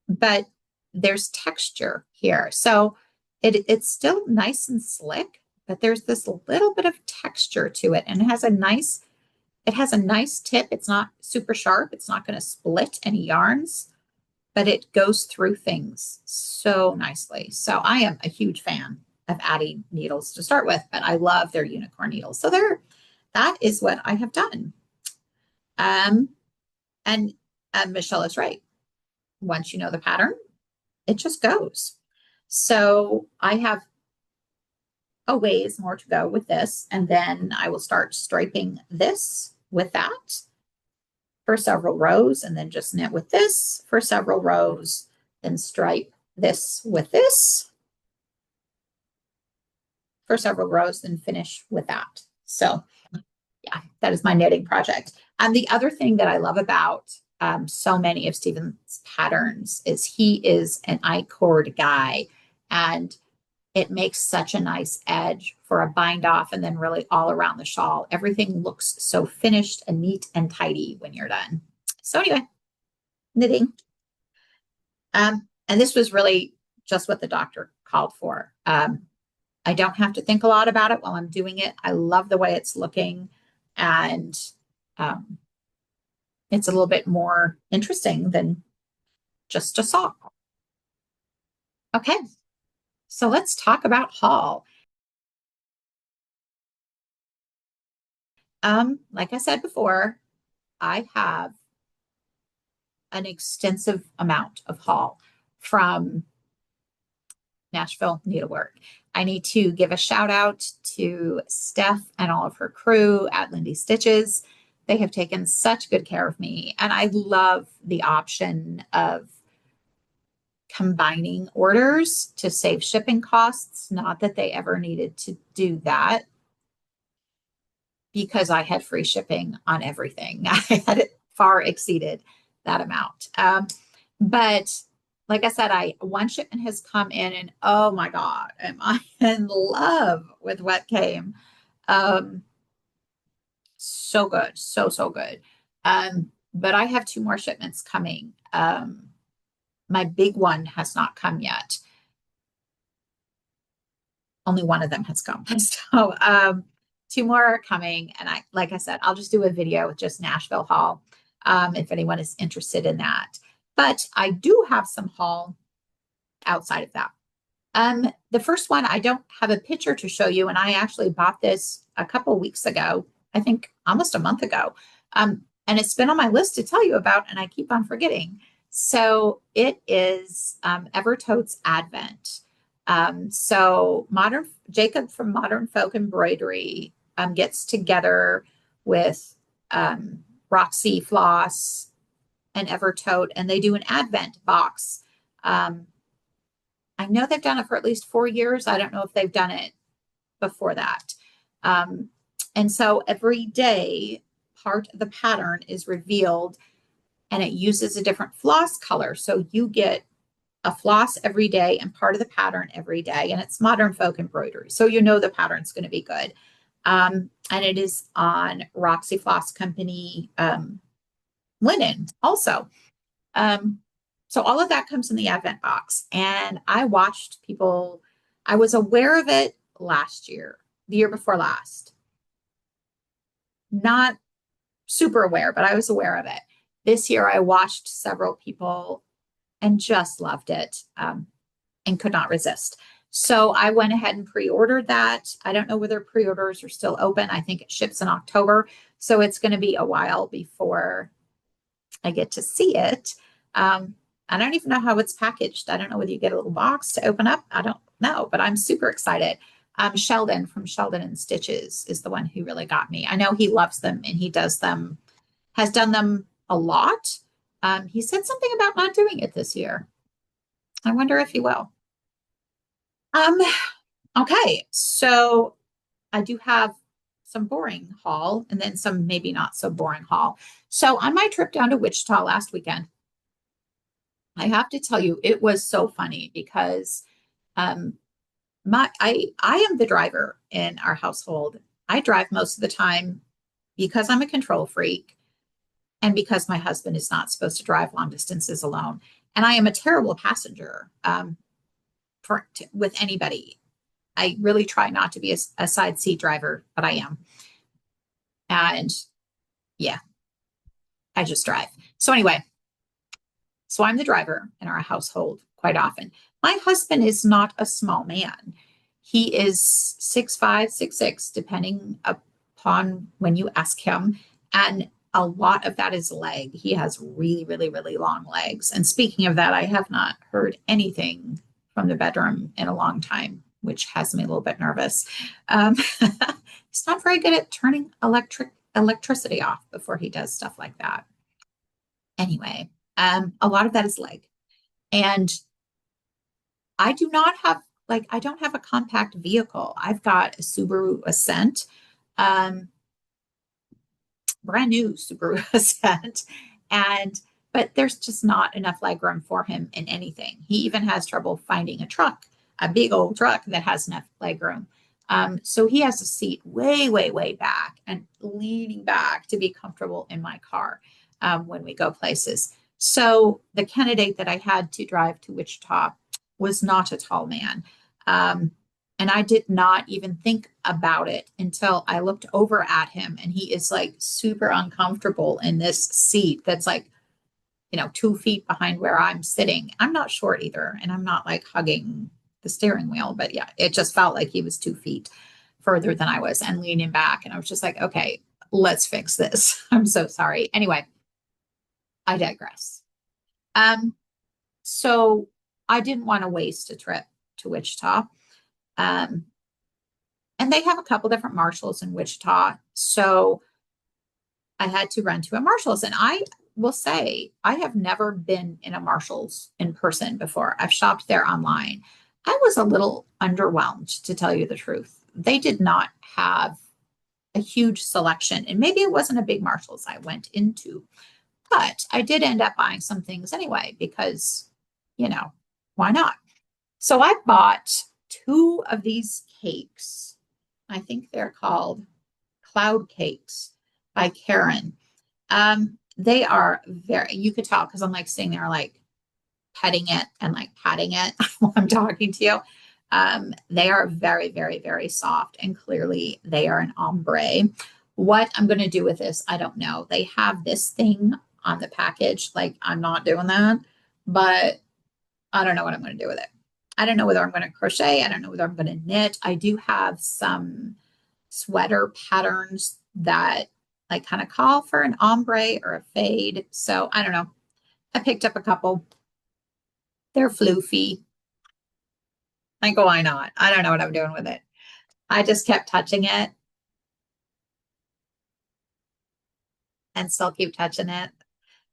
but there's texture here. So it's still nice and slick, but there's this little bit of texture to it, and it has a nice tip. It's not super sharp. It's not going to split any yarns, but it goes through things so nicely. So I am a huge fan of Addie needles to start with, but I love their unicorn needles. So that is what I have done. And Michelle is right. Once you know the pattern, it just goes. So I have a ways more to go with this, and then I will start striping this with that for several rows, and then just knit with this for several rows, then stripe this with this for several rows, then finish with that. So yeah, that is my knitting project. And the other thing that I love about so many of Stephen's patterns is he is an I-cord guy, and it makes such a nice edge for a bind off, and then really all around the shawl. Everything looks so finished and neat and tidy when you're done. So anyway, knitting. And this was really just what the doctor called for. I don't have to think a lot about it while I'm doing it. I love the way it's looking, and it's a little bit more interesting than just a sock. Okay, so let's talk about haul. Like I said before, I have an extensive amount of haul from Nashville Needlework. I need to give a shout out to Steph and all of her crew at Lindy Stitches. They have taken such good care of me. And I love the option of combining orders to save shipping costs. Not that they ever needed to do that because I had free shipping on everything. I had it far exceeded that amount. But like I said, one shipment has come in and oh my God, am I in love with what came. So good. So good. But I have two more shipments coming. My big one has not come yet. Only one of them has come. So two more are coming. And like I said, I'll just do a video with just Nashville haul if anyone is interested in that. But I do have some haul outside of that. The first one, I don't have a picture to show you, and I actually bought this a couple weeks ago, I think almost a month ago. And it's been on my list to tell you about, and I keep on forgetting. So it is Evertote's Advent. So Jacob from Modern Folk Embroidery gets together with Roxy Floss and Evertote, and they do an Advent box. I know they've done it for at least 4 years. I don't know if they've done it before that. And so every day, part of the pattern is revealed and it uses a different floss color. So you get a floss every day and part of the pattern every day. And it's Modern Folk Embroidery. So you know the pattern's going to be good. And it is on Roxy Floss Company linen also. So all of that comes in the Advent box. And I watched people, I was aware of it last year, the year before last. Not super aware, but I was aware of it. This year I watched several people and just loved it and could not resist. So I went ahead and pre-ordered that. I don't know whether pre-orders are still open. I think it ships in October. So it's going to be a while before I get to see it. I don't even know how it's packaged. I don't know whether you get a little box to open up. I don't know, but I'm super excited. Sheldon from Sheldon and Stitches is the one who really got me. I know he loves them and he does them, has done them a lot. He said something about not doing it this year. I wonder if he will. Okay, so I do have some boring haul and then some maybe not so boring haul. So on my trip down to Wichita last weekend, I have to tell you, it was so funny because I am the driver in our household. I drive most of the time because I'm a control freak and because my husband is not supposed to drive long distances alone. And I am a terrible passenger with anybody. I really try not to be a side seat driver, but I am. And yeah, I just drive. So anyway, so I'm the driver in our household quite often. My husband is not a small man. He is 6'5", 6'6", depending upon when you ask him. And a lot of that is leg. He has really, really, really long legs. And speaking of that, I have not heard anything from the bedroom in a long time, which has me a little bit nervous. He's not very good at turning electricity off before he does stuff like that. Anyway, a lot of that is leg. And I do not have, I don't have a compact vehicle. I've got a Subaru Ascent, brand new Subaru Ascent. But there's just not enough legroom for him in anything. He even has trouble finding a truck, a big old truck that has enough legroom. So he has a seat way, way, way back and leaning back to be comfortable in my car when we go places. So the candidate that I had to drive to Wichita was not a tall man. And I did not even think about it until I looked over at him and he is super uncomfortable in this seat that's 2 feet behind where I'm sitting. I'm not short either. And I'm not hugging the steering wheel, but yeah, it just felt like he was 2 feet further than I was and leaning back. And I was just okay, let's fix this. I'm so sorry. Anyway, I digress. So I didn't want to waste a trip to Wichita. And they have a couple different Marshalls in Wichita. So I had to run to a Marshall's. And I will say, I have never been in a Marshall's in person before. I've shopped there online. I was a little underwhelmed, to tell you the truth. They did not have a huge selection, and maybe it wasn't a big Marshall's I went into, but I did end up buying some things anyway because, why not? So I bought 2 of these cakes. I think they're called Cloud Cakes by Karen. They are you could tell because I'm like sitting there like petting it and like patting it while I'm talking to you. They are very, very, very soft, and clearly they are an ombre. What I'm going to do with this, I don't know. They have this thing on the package. Like, I'm not doing that, but I don't know what I'm going to do with it. I don't know whether I'm going to crochet. I don't know whether I'm going to knit. I do have some sweater patterns that like kind of call for an ombre or a fade. So I don't know. I picked up a couple. They're floofy. Like, why not? I don't know what I'm doing with it. I just kept touching it and still keep touching it.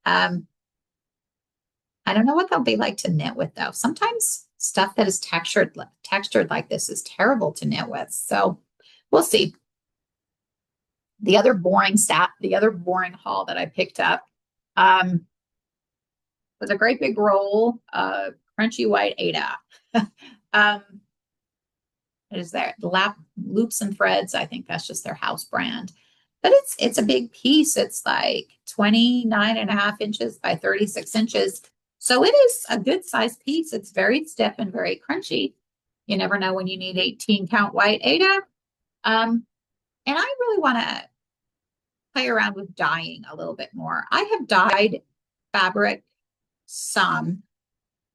I don't know what they'll be like to knit with though. Sometimes stuff that is textured like this is terrible to knit with. So we'll see. The other boring haul that I picked up was a great big roll of crunchy white Ada. It is there. Loops and Threads. I think that's just their house brand. But it's a big piece. It's like 29.5 inches by 36 inches. So it is a good size piece. It's very stiff and very crunchy. You never know when you need 18 count white Ada. And I really want to play around with dyeing a little bit more. I have dyed fabric some.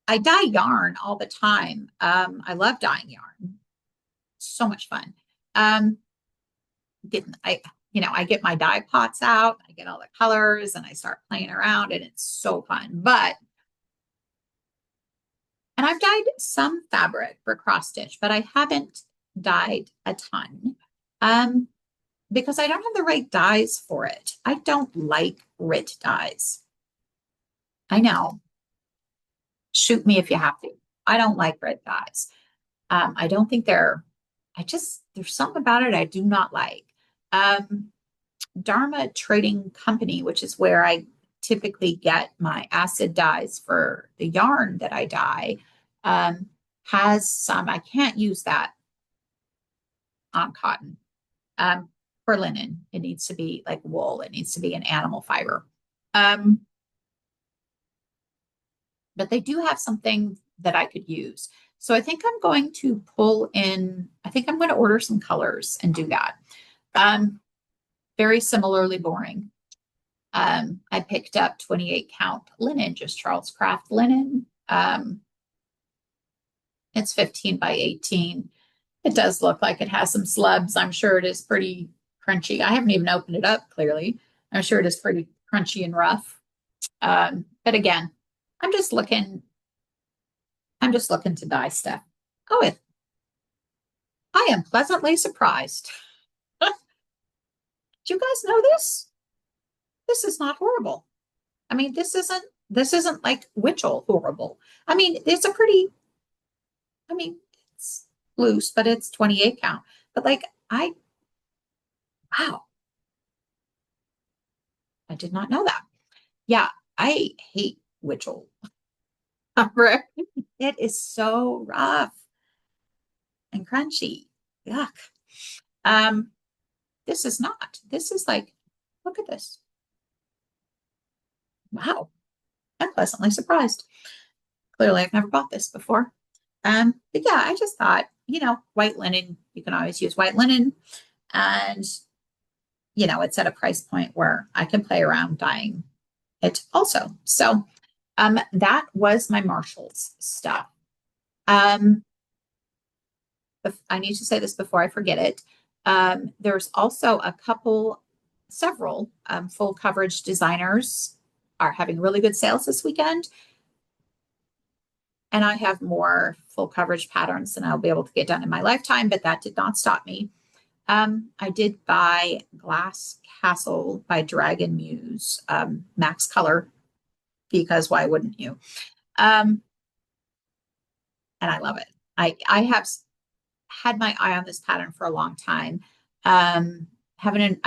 I dye yarn all the time. I love dyeing yarn. So much fun. I get my dye pots out, I get all the colors, and I start playing around, and it's so fun. And I've dyed some fabric for cross stitch, but I haven't dyed a ton because I don't have the right dyes for it. I don't like RIT dyes. I know. Shoot me if you have to. I don't like RIT dyes. I don't think there's something about it I do not like. Dharma Trading Company, which is where I typically get my acid dyes for the yarn that I dye, has some. I can't use that on cotton. For linen, it needs to be like wool. It needs to be an animal fiber. But they do have something that I could use. So I think I'm going to order some colors and do that. Very similarly boring. I picked up 28 count linen, just Charles Craft linen. It's 15 by 18. It does look like it has some slubs. I'm sure it is pretty crunchy. I haven't even opened it up, clearly. I'm sure it is pretty crunchy and rough. But again, I'm just looking to dye stuff. I am pleasantly surprised. Do you guys know this? This is not horrible. I mean, this isn't like Witchell horrible. I mean, it's loose, but it's 28 count. But like, wow. I did not know that. Yeah, I hate Witchell. It is so rough and crunchy. Yuck. This is not. This is like, look at this. Wow. I'm pleasantly surprised. Clearly, I've never bought this before. But yeah, I just thought, white linen, you can always use white linen. And, it's at a price point where I can play around dyeing it also. So that was my Marshalls stuff. I need to say this before I forget it. There's also several full coverage designers are having really good sales this weekend. And I have more full coverage patterns than I'll be able to get done in my lifetime, but that did not stop me. I did buy Glass Castle by Dragon Muse, Max Color, because why wouldn't you? And I love it. I have had my eye on this pattern for a long time. I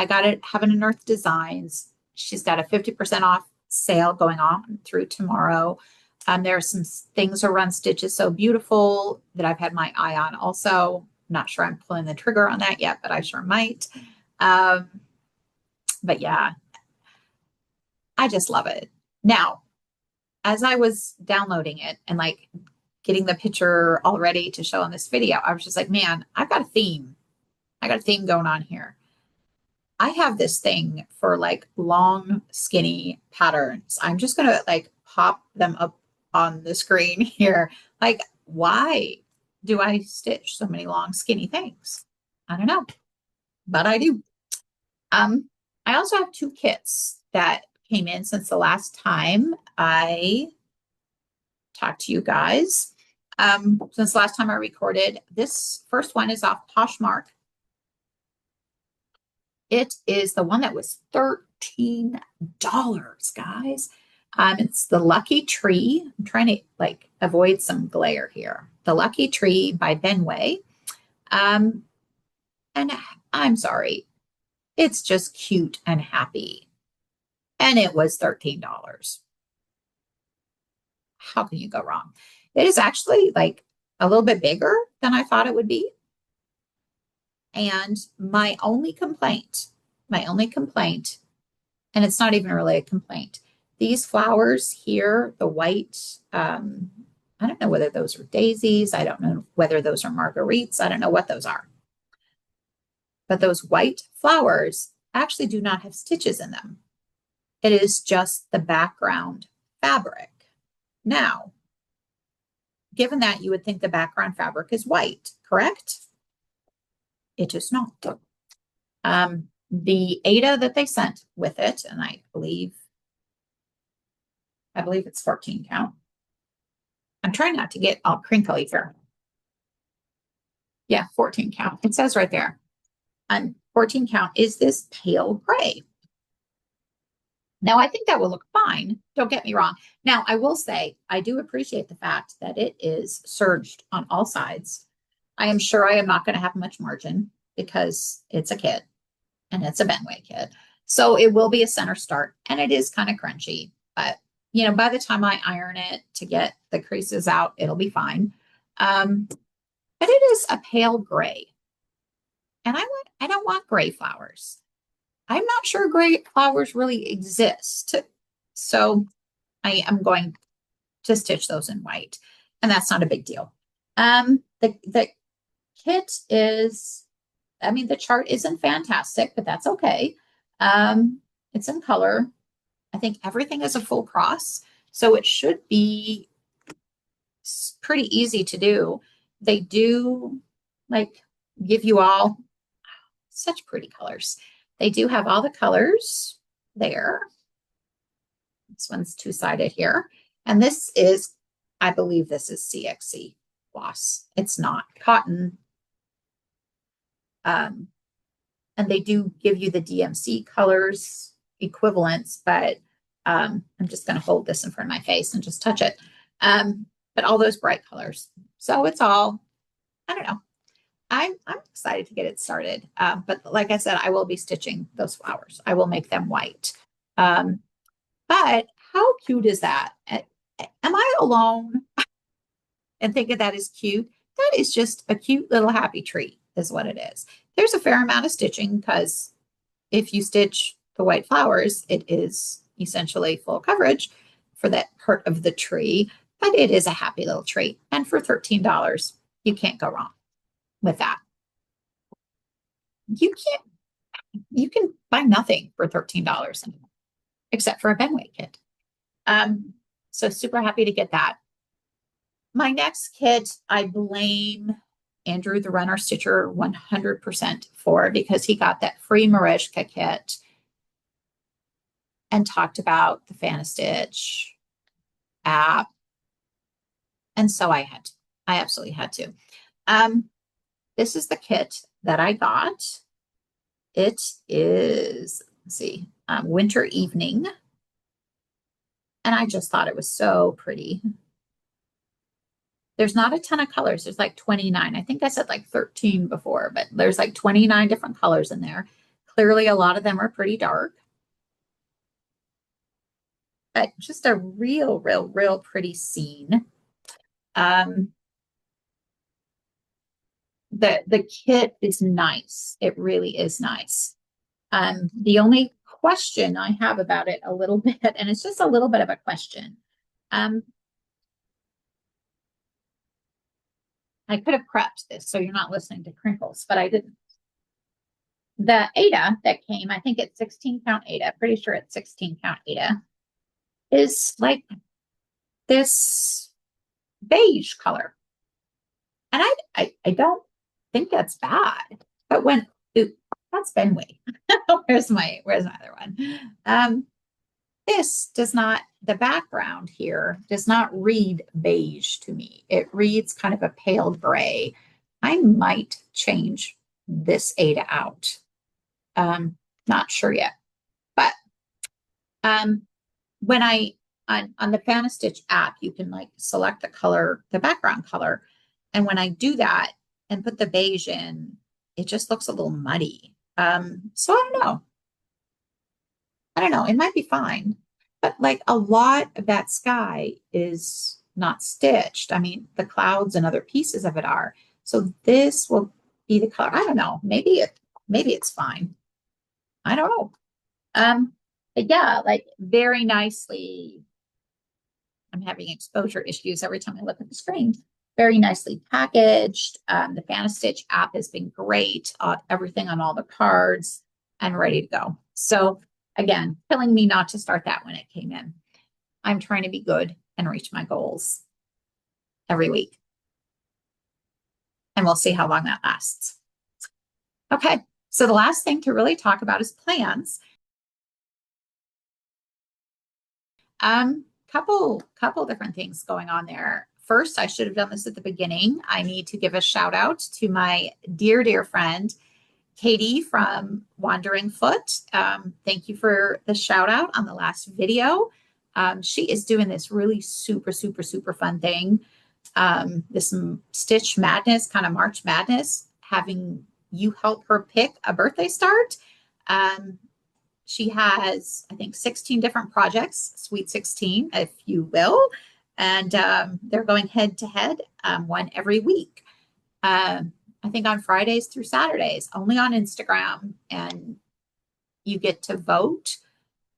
got it, Heaven and Earth Designs. She's got a 50% off sale going on through tomorrow. There are some things around Stitches So Beautiful that I've had my eye on also. Not sure I'm pulling the trigger on that yet, but I sure might. But yeah, I just love it. Now, as I was downloading it and like getting the picture all ready to show on this video, I was just like, man, I've got a theme. I got a theme going on here. I have this thing for like long, skinny patterns. I'm just going to like pop them up on the screen here. Like, why do I stitch so many long, skinny things? I don't know, but I do. I also have two kits that came in since the last time I talked to you guys. Since the last time I recorded, this first one is off Poshmark. It is the one that was $13, guys. It's the Lucky Tree. I'm trying to like avoid some glare here. The Lucky Tree by Benway. And I'm sorry, it's just cute and happy. And it was $13. How can you go wrong? It is actually like a little bit bigger than I thought it would be. And my only complaint, and it's not even really a complaint, these flowers here, the white, I don't know whether those are daisies. I don't know whether those are marguerites. I don't know what those are. But those white flowers actually do not have stitches in them. It is just the background fabric. Now, given that, you would think the background fabric is white, correct? It is not. The Ada that they sent with it, and I believe it's 14 count. I'm trying not to get all crinkly here. Yeah, 14 count. It says right there. 14 count is this pale gray. Now, I think that will look fine. Don't get me wrong. Now, I will say, I do appreciate the fact that it is serged on all sides. I am sure I am not going to have much margin because it's a kit and it's a Benway kit. So it will be a center start and it is kind of crunchy, but you know, by the time I iron it to get the creases out, it'll be fine. But it is a pale gray. And I don't want gray flowers. I'm not sure gray flowers really exist. So I am going to stitch those in white, and that's not a big deal. The kit is, I mean, the chart isn't fantastic, but that's okay. It's in color. I think everything is a full cross, so it should be pretty easy to do. They do like give you all such pretty colors. They do have all the colors there. This one's two-sided here. And this is, I believe this is CXC floss. It's not cotton. And they do give you the DMC colors equivalents, but I'm just going to hold this in front of my face and just touch it. But all those bright colors. So it's all, I don't know. I'm excited to get it started. But like I said, I will be stitching those flowers. I will make them white. But how cute is that? Am I alone and thinking that is cute? That is just a cute little happy tree is what it is. There's a fair amount of stitching because if you stitch the white flowers, it is essentially full coverage for that part of the tree, but it is a happy little tree. And for $13, you can't go wrong with that. You can buy nothing for $13 except for a Benway kit. So super happy to get that. My next kit, I blame Andrew, the Runner Stitcher, 100% for, because he got that free Merejka kit and talked about the FanaStitch app. And so I absolutely had to. This is the kit that I got. It is, let's see, Winter Evening. And I just thought it was so pretty. There's not a ton of colors. There's like 29. I think I said like 13 before, but there's like 29 different colors in there. Clearly, a lot of them are pretty dark. But just a real pretty scene. The kit is nice. It really is nice. The only question I have about it a little bit, and it's just a little bit of a question. I could have prepped this so you're not listening to crinkles, but I didn't. The Ada that came, I think it's 16 count Ada, pretty sure it's 16 count Ada, is like this beige color. And I don't think that's bad. But when, ooh, that's Benway. Where's my other one? This does not, the background here does not read beige to me. It reads kind of a pale gray. I might change this Ada out. Not sure yet. But when on the FlossTube app, you can like select the color, the background color. And when I do that and put the beige in, it just looks a little muddy. So I don't know. It might be fine. But like a lot of that sky is not stitched. I mean, the clouds and other pieces of it are. So this will be the color. I don't know. Maybe it's fine. I don't know. But yeah, like very nicely. I'm having exposure issues every time I look at the screen. Very nicely packaged. The FlossTube app has been great. Everything on all the cards and ready to go. So again, killing me not to start that when it came in. I'm trying to be good and reach my goals every week. And we'll see how long that lasts. Okay, so the last thing to really talk about is plans. Couple different things going on there. First, I should have done this at the beginning. I need to give a shout out to my dear friend, Katie from Wandering Foot. Thank you for the shout out on the last video. She is doing this really super fun thing. This Stitch Madness, kind of March Madness, having you help her pick a birthday start. She has, I think, 16 different projects, Sweet 16, if you will. And they're going head to head, one every week. I think on Fridays through Saturdays, only on Instagram. And you get to vote.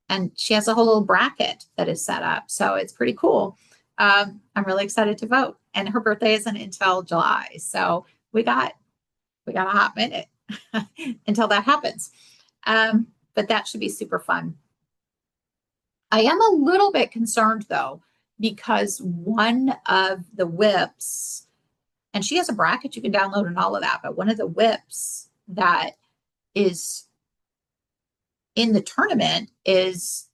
And she has a whole little bracket that is set up. So it's pretty cool. I'm really excited to vote. And her birthday isn't until July. So we got a hot minute until that happens. But that should be super fun. I am a little bit concerned though, because one of the whips, and she has a bracket you can download and all of that, but one of the whips that is in the tournament is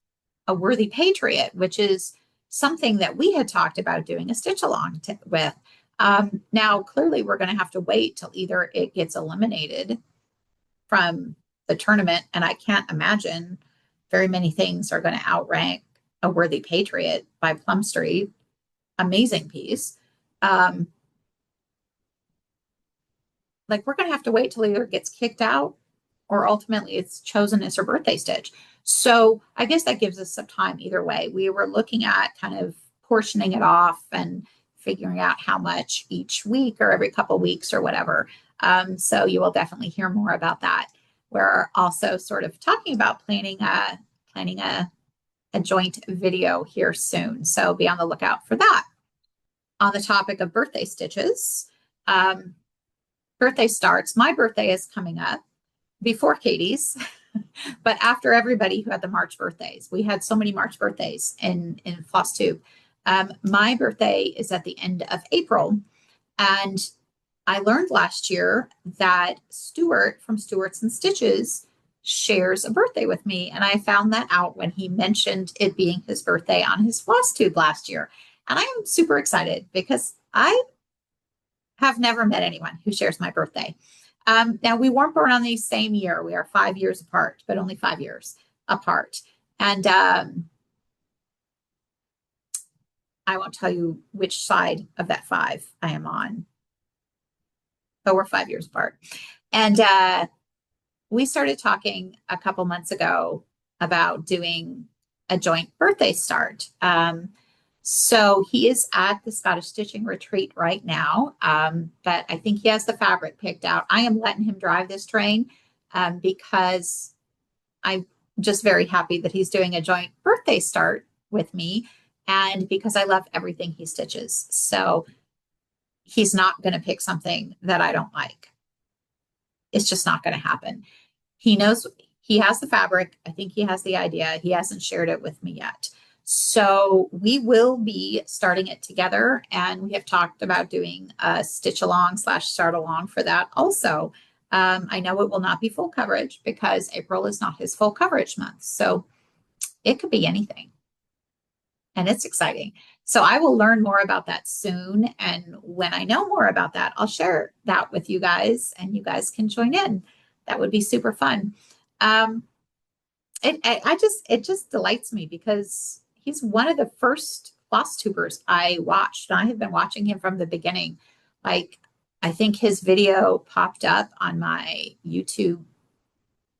a Worthy Patriot, which is something that we had talked about doing a stitch along with. Now, clearly, we're going to have to wait till either it gets eliminated from the tournament, and I can't imagine very many things are going to outrank a Worthy Patriot by Plum Street. Amazing piece. Like we're going to have to wait till either it gets kicked out or ultimately it's chosen as her birthday stitch. So I guess that gives us some time either way. We were looking at kind of portioning it off and figuring out how much each week or every couple of weeks or whatever. So you will definitely hear more about that. We're also sort of talking about planning a joint video here soon. So be on the lookout for that. On the topic of birthday stitches, birthday starts. My birthday is coming up before Katie's, but after everybody who had the March birthdays. We had so many March birthdays in FlossTube. My birthday is at the end of April. And I learned last year that Stuart from Stuarts and Stitches shares a birthday with me. And I found that out when he mentioned it being his birthday on his FlossTube last year. And I am super excited because I have never met anyone who shares my birthday. Now we weren't born on the same year. We are 5 years apart, but only 5 years apart. And I won't tell you which side of that 5 I am on, but we're 5 years apart. And we started talking a couple months ago about doing a joint birthday start. So he is at the Scottish Stitching Retreat right now, but I think he has the fabric picked out. I am letting him drive this train because I'm just very happy that he's doing a joint birthday start with me, and because I love everything he stitches. So he's not going to pick something that I don't like. It's just not going to happen. He knows he has the fabric. I think he has the idea. He hasn't shared it with me yet. So we will be starting it together, and we have talked about doing a stitch along / start along for that also. I know it will not be full coverage because April is not his full coverage month. So it could be anything. And it's exciting. So I will learn more about that soon. And when I know more about that, I'll share that with you guys, and you guys can join in. That would be super fun. It just delights me because he's one of the first FlossTubers I watched. And I have been watching him from the beginning. Like, I think his video popped up on my YouTube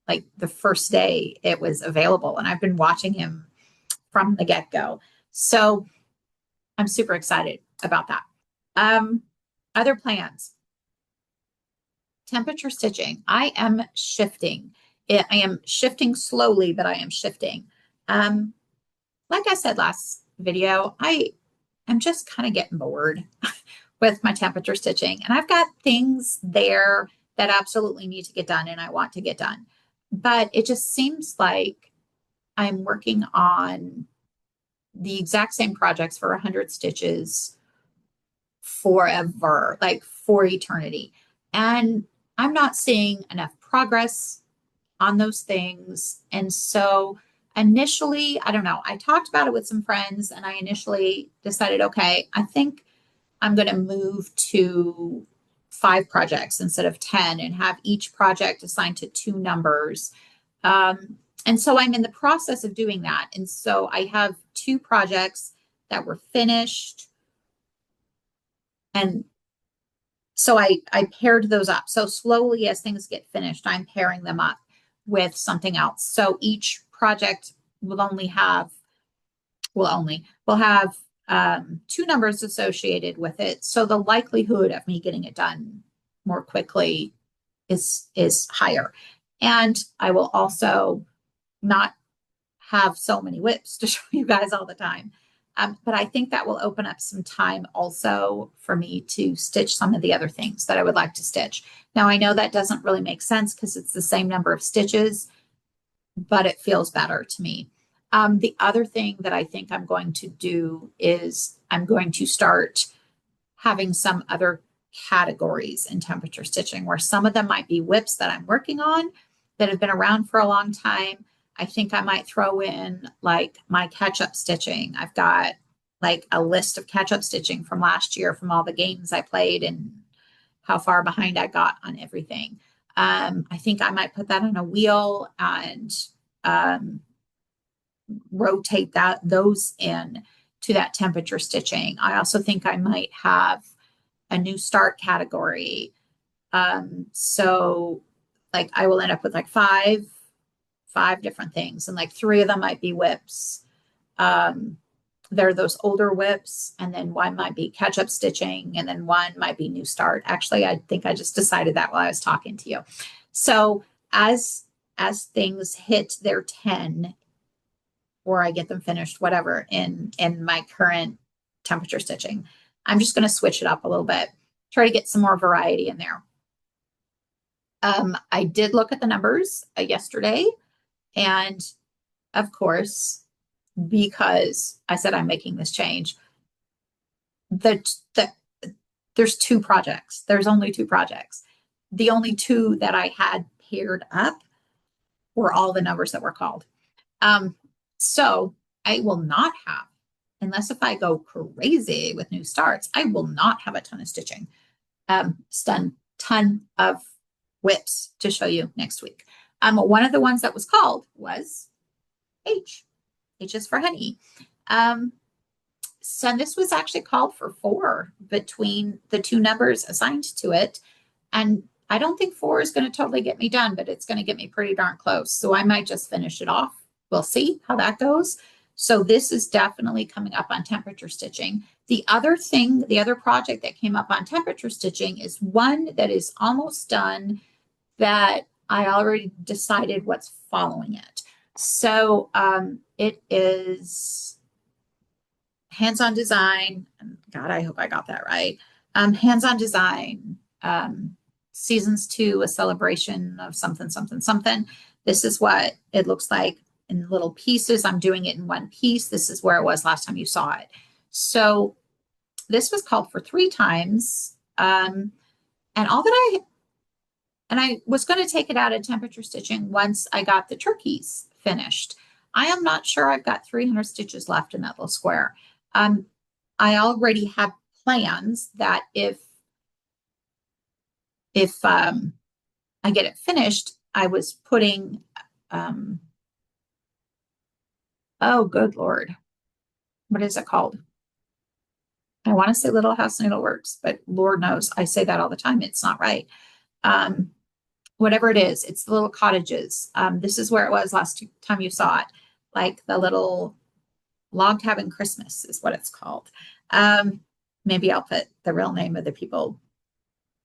like the first day it was available, and I've been watching him from the get-go. So I'm super excited about that. Other plans. Temperature stitching. I am shifting. I am shifting slowly, but I am shifting. Like I said last video, I am just kind of getting bored with my temperature stitching, and I've got things there that absolutely need to get done and I want to get done. But it just seems like I'm working on the exact same projects for 100 stitches forever, like for eternity. And I'm not seeing enough progress on those things. And so initially, I don't know, I talked about it with some friends, and I initially decided, okay, I think I'm going to move to 5 projects instead of 10 and have each project assigned to 2 numbers. And so I'm in the process of doing that. And so I have 2 projects that were finished. And so I paired those up. So slowly as things get finished, I'm pairing them up with something else. So each project will have 2 numbers associated with it. So the likelihood of me getting it done more quickly is higher. And I will also not have so many whips to show you guys all the time. But I think that will open up some time also for me to stitch some of the other things that I would like to stitch. Now, I know that doesn't really make sense because it's the same number of stitches, but it feels better to me. The other thing that I think I'm going to do is I'm going to start having some other categories in temperature stitching, where some of them might be whips that I'm working on that have been around for a long time. I think I might throw in like my catch-up stitching. I've got like a list of catch-up stitching from last year from all the games I played and how far behind I got on everything. I think I might put that on a wheel and rotate those in to that temperature stitching. I also think I might have a new start category. So like I will end up with like five different things, and like 3 of them might be whips. They're those older whips, and then 1 might be catch-up stitching, and then 1 might be new start. Actually, I think I just decided that while I was talking to you. So as things hit their 10, or I get them finished, whatever, in my current temperature stitching, I'm just going to switch it up a little bit, try to get some more variety in there. I did look at the numbers yesterday, and of course, because I said I'm making this change, there's 2 projects. There's only 2 projects. The only 2 that I had paired up were all the numbers that were called. So I will not have, unless if I go crazy with new starts, I will not have a ton of stitching. Ton of whips to show you next week. One of the ones that was called was H. H is for honey. So this was actually called for 4 between the 2 numbers assigned to it. And I don't think 4 is going to totally get me done, but it's going to get me pretty darn close. So I might just finish it off. We'll see how that goes. So this is definitely coming up on temperature stitching. The other thing, the other project that came up on temperature stitching is one that is almost done that I already decided what's following it. So it is hands-on design. God, I hope I got that right. Hands-on design, seasons 2, a celebration of something, something, something. This is what it looks like in little pieces. I'm doing it in one piece. This is where it was last time you saw it. So this was called for 3 times. And I was going to take it out of temperature stitching once I got the turkeys finished. I am not sure I've got 300 stitches left in that little square. I already have plans that if I get it finished, I was putting, oh, good Lord. What is it called? I want to say Little House Needleworks, but Lord knows I say that all the time. It's not right. Whatever it is, it's the little cottages. This is where it was last time you saw it, like the little log cabin Christmas is what it's called. Maybe I'll put the real name of the people,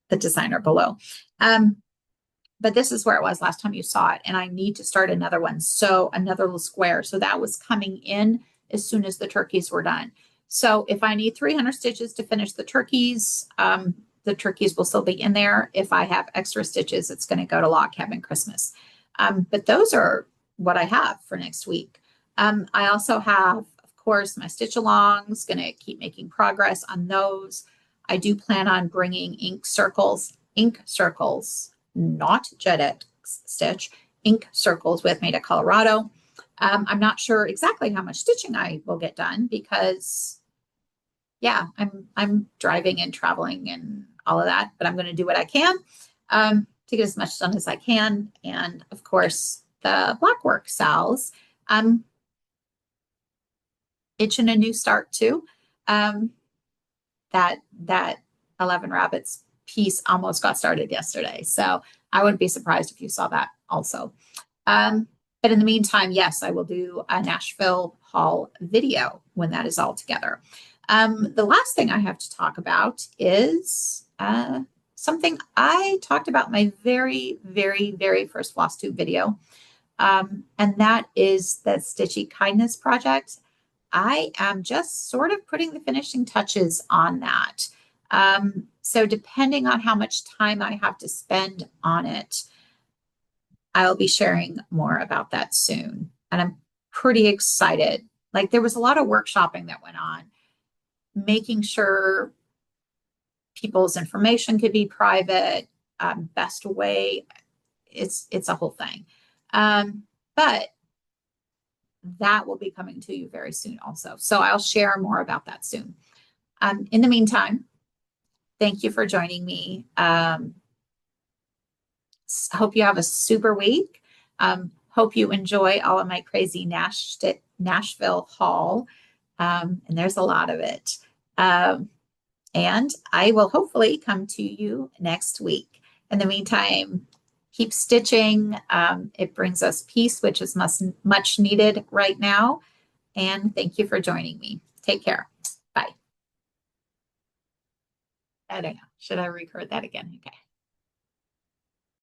the designer below. But this is where it was last time you saw it, and I need to start another one. So another little square. So that was coming in as soon as the turkeys were done. So if I need 300 stitches to finish the turkeys will still be in there. If I have extra stitches, it's going to go to Log Cabin Christmas. But those are what I have for next week. I also have, of course, my stitch alongs, going to keep making progress on those. I do plan on bringing ink circles, not JedXStitch, ink circles with Made at Colorado. I'm not sure exactly how much stitching I will get done because, yeah, I'm driving and traveling and all of that, but I'm going to do what I can to get as much done as I can. And of course, the Blackwork SALs, itching a new start too. That 11 Rabbits piece almost got started yesterday. So I wouldn't be surprised if you saw that also. But in the meantime, yes, I will do a Nashville haul video when that is all together. The last thing I have to talk about is something I talked about in my very, very, very first FlossTube video. And that is the Stitchy Kindness project. I am just sort of putting the finishing touches on that. So depending on how much time I have to spend on it, I'll be sharing more about that soon. And I'm pretty excited. Like there was a lot of workshopping that went on, making sure people's information could be private, best way. It's a whole thing. But that will be coming to you very soon also. So I'll share more about that soon. In the meantime, thank you for joining me. Hope you have a super week. Hope you enjoy all of my crazy Nashville haul. And there's a lot of it. And I will hopefully come to you next week. In the meantime, keep stitching. It brings us peace, which is much needed right now. And thank you for joining me. Take care. Bye. I don't know. Should I record that again? Okay.